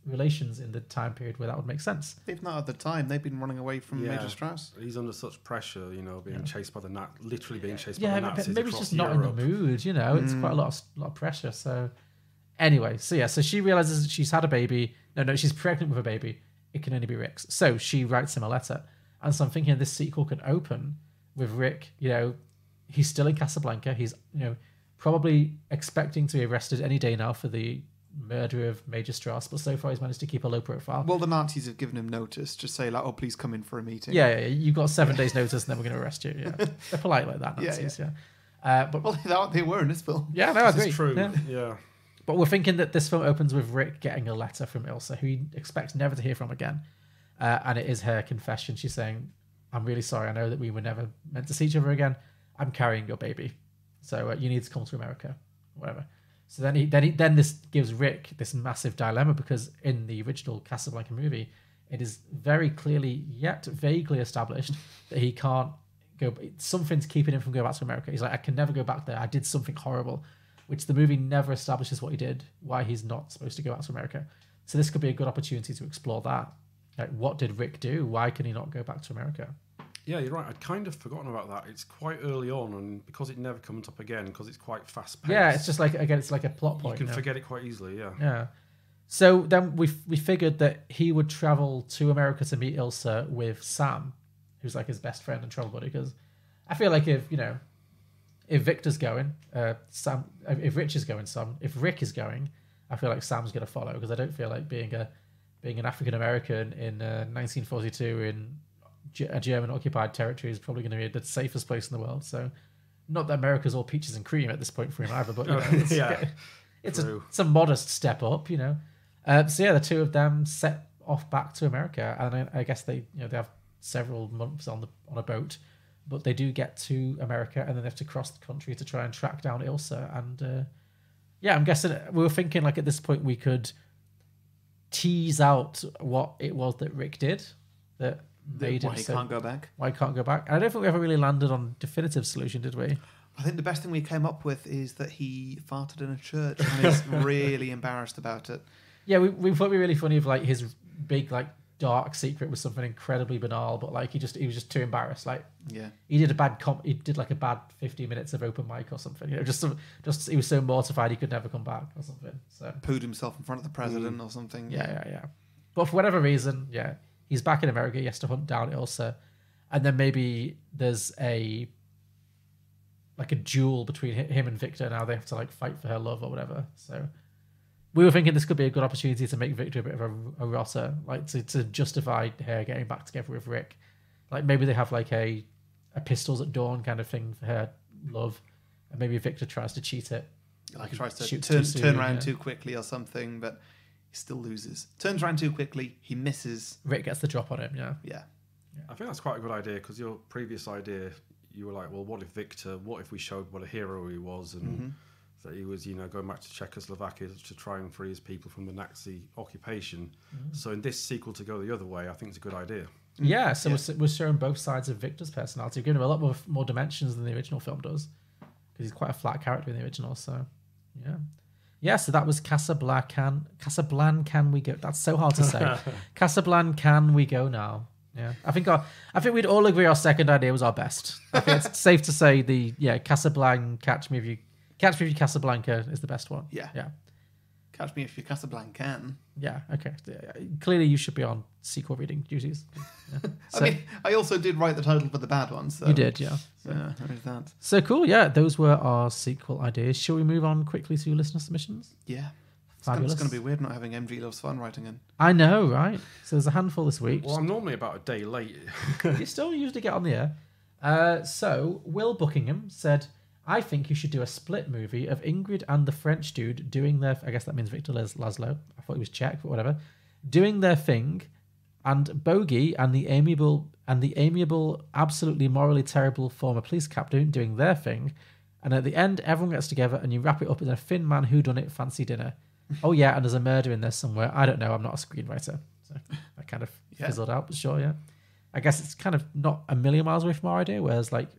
relations in the time period where that would make sense. They've not at the time. They've been running away from Major Strauss. He's under such pressure, being chased by the literally being chased by the Nazis. Maybe he's just not Europe. in the mood, It's quite a lot of pressure. So anyway, so she realizes that she's had a baby. No, she's pregnant with a baby. It can only be Rick's. So she writes him a letter. And so I'm thinking this sequel can open with Rick, he's still in Casablanca. He's, probably expecting to be arrested any day now for the murder of Major Strauss, but so far he's managed to keep a low profile. Well, the Nazis have given him notice. Just say, like, oh, please come in for a meeting. Yeah, you've got 7 days notice and then we're going to arrest you. Yeah. They're polite like that, Nazis, but they were in this film. Yeah, no, I agree. This is true, yeah. But we're thinking that this film opens with Rick getting a letter from Ilsa, who he expects never to hear from again. And it is her confession. She's saying, I'm really sorry. I know that we were never meant to see each other again. I'm carrying your baby. So you need to come to America, whatever. So then this gives Rick this massive dilemma, because in the original Casablanca movie, it is very clearly yet vaguely established that he can't go. Something's keeping him from going back to America. He's like, I can never go back there. I did something horrible, which the movie never establishes what he did, why he's not supposed to go back to America. So this could be a good opportunity to explore that. Like, what did Rick do? Why can he not go back to America? Yeah, you're right. I'd kind of forgotten about that. It's quite early on, and because it never comes up again, because it's quite fast-paced. Yeah, it's just like, again, it's like a plot point. You can forget it quite easily, yeah. Yeah. So then we figured that he would travel to America to meet Ilsa with Sam, who's like his best friend and travel buddy, because I feel like if Victor's going, if Rick is going, I feel like Sam's going to follow, because I don't feel like being an African American in 1942 in a German occupied territory is probably going to be the safest place in the world. So, not that America's all peaches and cream at this point for him either, but it's a modest step up, you know. So yeah, the two of them set off back to America, and I guess they have several months on a boat, but they do get to America, and then they have to cross the country to try and track down Ilsa. And I'm guessing we were thinking like at this point we could tease out what it was that Rick did that made him why he can't go back. Why he can't go back. And I don't think we ever really landed on a definitive solution, did we? I think the best thing we came up with is that he farted in a church and is really embarrassed about it. Yeah, we thought it'd be really funny if like his big like dark secret was something incredibly banal, but like he was just too embarrassed. Like he did he did like a bad 15 minutes of open mic or something. You know, just he was so mortified he could never come back or something. So pooed himself in front of the president or something. Yeah. But for whatever reason, he's back in America. He has to hunt down Ilsa, and then maybe there's a duel between him and Victor. Now they have to like fight for her love or whatever. So we were thinking this could be a good opportunity to make Victor a bit of a rotter, like to justify her getting back together with Rick. Like maybe they have like a pistols at dawn kind of thing for her love, and maybe Victor tries to cheat it. Like tries to turn around too quickly or something, but he still loses. Turns around too quickly, he misses. Rick gets the drop on him, Yeah. I think that's quite a good idea, because your previous idea, you were like, well, what if we showed what a hero he was, and that he was, going back to Czechoslovakia to try and free his people from the Nazi occupation. So in this sequel to go the other way, I think it's a good idea. Yeah, so we're showing both sides of Victor's personality. We're giving him a lot more dimensions than the original film does, because he's quite a flat character in the original. So, so that was Casablanca. Can we go? That's so hard to say. Casablanca, can we go now? Yeah, I think we'd all agree our second idea was our best. I think it's safe to say Casablanca, Catch Me If You Casablanca is the best one. Yeah. Catch Me If You Casablanca. Yeah, okay. Clearly you should be on sequel reading duties. Yeah. I mean, I also did write the title for the bad one. So. You did, yeah. So, there's that. So cool, yeah. Those were our sequel ideas. Shall we move on quickly to listener submissions? Yeah. Fabulous. It's going to be weird not having MG Loves Fun writing in. I know, right? So there's a handful this week. Well, I'm normally about a day late. You still usually get on the air. So Will Buckingham said, I think you should do a split movie of Ingrid and the French dude doing their... I guess that means Victor Laszlo. I thought he was Czech, but whatever. Doing their thing, and Bogey and the amiable, absolutely morally terrible former police captain doing their thing. And at the end, everyone gets together and you wrap it up in a thin man whodunit fancy dinner. Oh yeah, and there's a murder in there somewhere. I don't know. I'm not a screenwriter. So that kind of fizzled out, but sure, yeah. I guess it's kind of not a million miles away from our idea, whereas like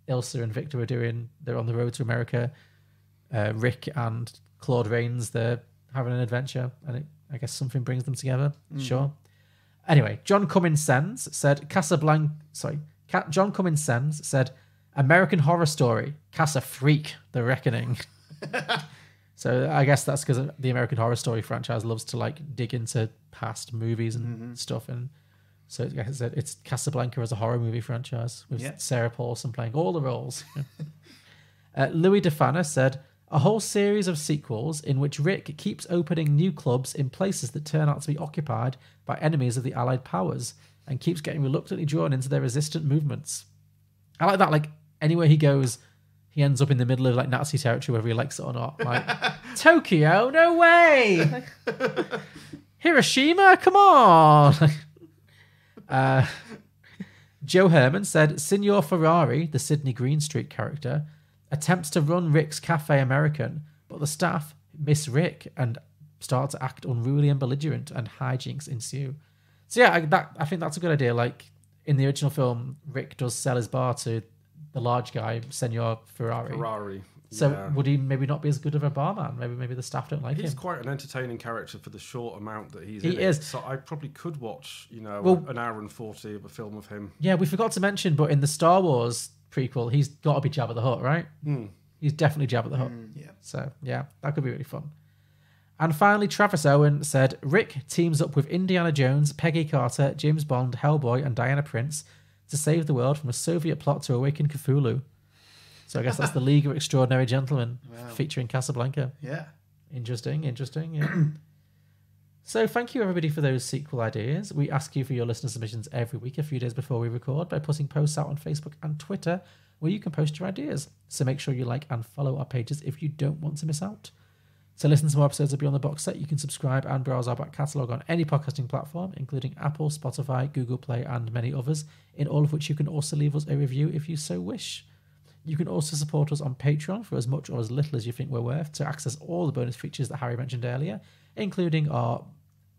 Ilsa and Victor they're on the road to America. Rick and Claude Rains, they're having an adventure, and I guess something brings them together. Sure. Anyway, John Cummins Sens said John Cummins Sens said American Horror Story, Casa Freak, The Reckoning. So I guess that's because the American Horror Story franchise loves to like dig into past movies and stuff, and so I guess it's Casablanca as a horror movie franchise with Sarah Paulson playing all the roles. Louis Defana said a whole series of sequels in which Rick keeps opening new clubs in places that turn out to be occupied by enemies of the Allied powers and keeps getting reluctantly drawn into their resistant movements. I like that. Like anywhere he goes, he ends up in the middle of like Nazi territory, whether he likes it or not. Like Tokyo, no way. Hiroshima, come on. Joe Herman said Signor Ferrari, the Sidney Greenstreet character, attempts to run Rick's Cafe American, but the staff miss Rick and start to act unruly and belligerent, and hijinks ensue. So yeah, I think that's a good idea. Like in the original film, Rick does sell his bar to the large guy, Senor Ferrari. So would he maybe not be as good of a barman? Maybe the staff don't like him. He's quite an entertaining character for the short amount that he's in. He is. So I probably could watch, an hour and 40 of a film of him. Yeah, we forgot to mention, but in the Star Wars prequel, he's got to be Jabba the Hutt, right? He's definitely Jabba the Hutt. Yeah. So yeah, that could be really fun. And finally, Travis Owen said Rick teams up with Indiana Jones, Peggy Carter, James Bond, Hellboy, and Diana Prince to save the world from a Soviet plot to awaken Cthulhu. So I guess that's the League of Extraordinary Gentlemen featuring Casablanca. Yeah. Interesting, yeah. So thank you everybody for those sequel ideas. We ask you for your listener submissions every week, a few days before we record, by putting posts out on Facebook and Twitter where you can post your ideas. So make sure you like and follow our pages if you don't want to miss out. To listen to more episodes of Beyond the Box Set, you can subscribe and browse our back catalogue on any podcasting platform, including Apple, Spotify, Google Play, and many others, in all of which you can also leave us a review if you so wish. You can also support us on Patreon for as much or as little as you think we're worth to access all the bonus features that Harry mentioned earlier, including our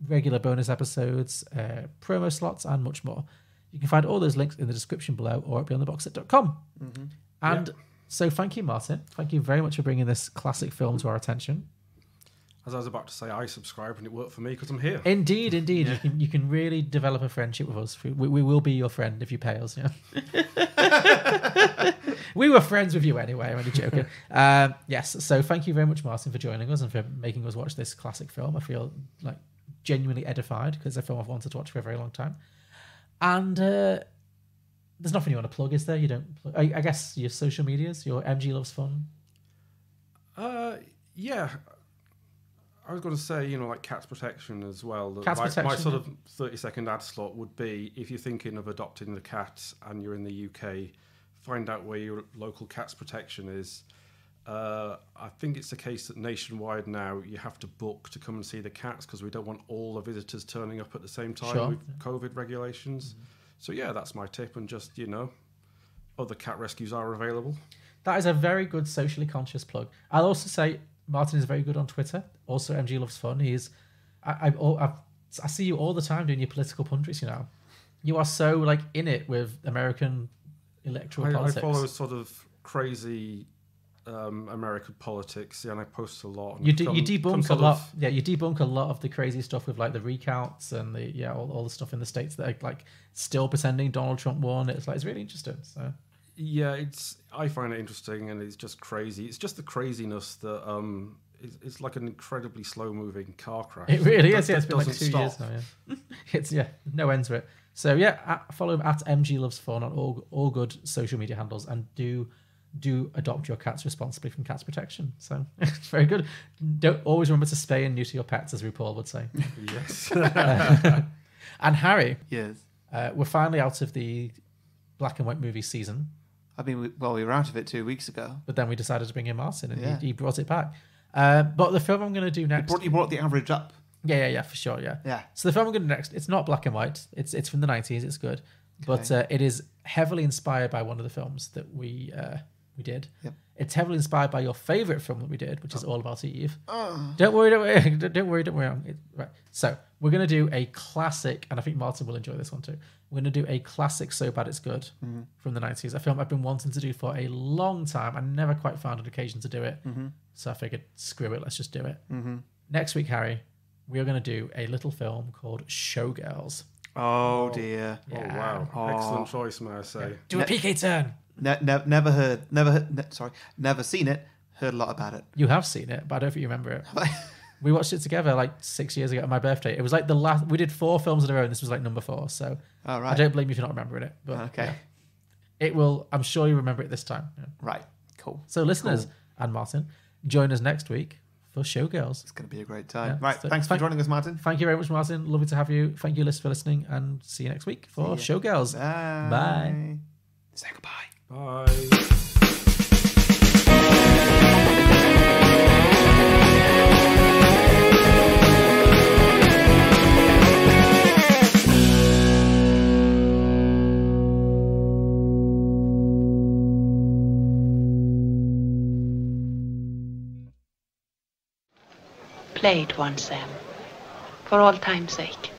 regular bonus episodes, promo slots, and much more. You can find all those links in the description below or at beyondtheboxset.com. And so thank you, Martin. Thank you very much for bringing this classic film to our attention. As I was about to say, I subscribed and it worked for me because I'm here. Indeed. Yeah. You can really develop a friendship with us. We will be your friend if you pay us. Yeah. We were friends with you anyway. I'm only joking. Yes. So thank you very much, Martin, for joining us and for making us watch this classic film. I feel like genuinely edified because it's a film I've wanted to watch for a very long time. And there's nothing you want to plug, is there? You don't. I guess your social medias, your MG Loves Fun. Yeah. I was going to say, like Cats Protection as well. Cats Protection. My sort of 30-second ad slot would be, if you're thinking of adopting the cat and you're in the UK, find out where your local Cats Protection is. I think it's the case that nationwide now you have to book to come and see the cats because we don't want all the visitors turning up at the same time with COVID regulations. So yeah, that's my tip. And just, other cat rescues are available. That is a very good socially conscious plug. I'll also say Martin is very good on Twitter. Also, MG Loves Fun. I see you all the time doing your political pundits. You are so in it with American electoral politics. I follow sort of crazy American politics, and I post a lot. You debunk a lot. Yeah, you debunk a lot of the crazy stuff with the recounts and all the stuff in the States that are still pretending Donald Trump won. It's really interesting. So. Yeah, I find it interesting, and it's just crazy. It's just the craziness that it's like an incredibly slow-moving car crash. It really is. Yeah, it's been 2 years now. Yeah, it's no end to it. So yeah, follow him at MG Loves Fun on all good social media handles, and do adopt your cats responsibly from Cats Protection. So it's very good. Don't always remember to spay and neuter your pets, as RuPaul would say. Yes. And Harry, yes, we're finally out of the black and white movie season. I mean, we were out of it 2 weeks ago. But then we decided to bring in Martin, and he brought it back. But the film I'm going to do next... You brought the average up. Yeah, for sure, yeah. So the film I'm going to do next, it's not black and white. It's from the 90s, it's good. But it is heavily inspired by one of the films that we did. Yep. It's heavily inspired by your favourite film that we did, which is All About Eve. Don't worry. Right. So we're going to do a classic, and I think Martin will enjoy this one too. We're going to do a classic So Bad It's Good from the 90s, a film I've been wanting to do for a long time. I never quite found an occasion to do it. So I figured, screw it, let's just do it. Next week, Harry, we are going to do a little film called Showgirls. Oh, dear. Yeah. Oh, wow. Excellent choice, may I say. Do a PK turn. Never seen it, heard a lot about it. You have seen it, but I don't think you remember it. We watched it together 6 years ago on my birthday. It was the last. We did 4 films in a row, and this was number 4. So I don't blame you for not remembering it. But okay, it will. I'm sure you remember it this time. Yeah. Right. Cool. So listeners and Martin, join us next week for Showgirls. It's going to be a great time. Yeah. Right. So thanks for joining us, Martin. Thank you very much, Martin. Lovely to have you. Thank you, listeners, for listening, and see you next week for Showgirls. Bye. Say goodbye. Bye. Play it once, Sam. For all time's sake.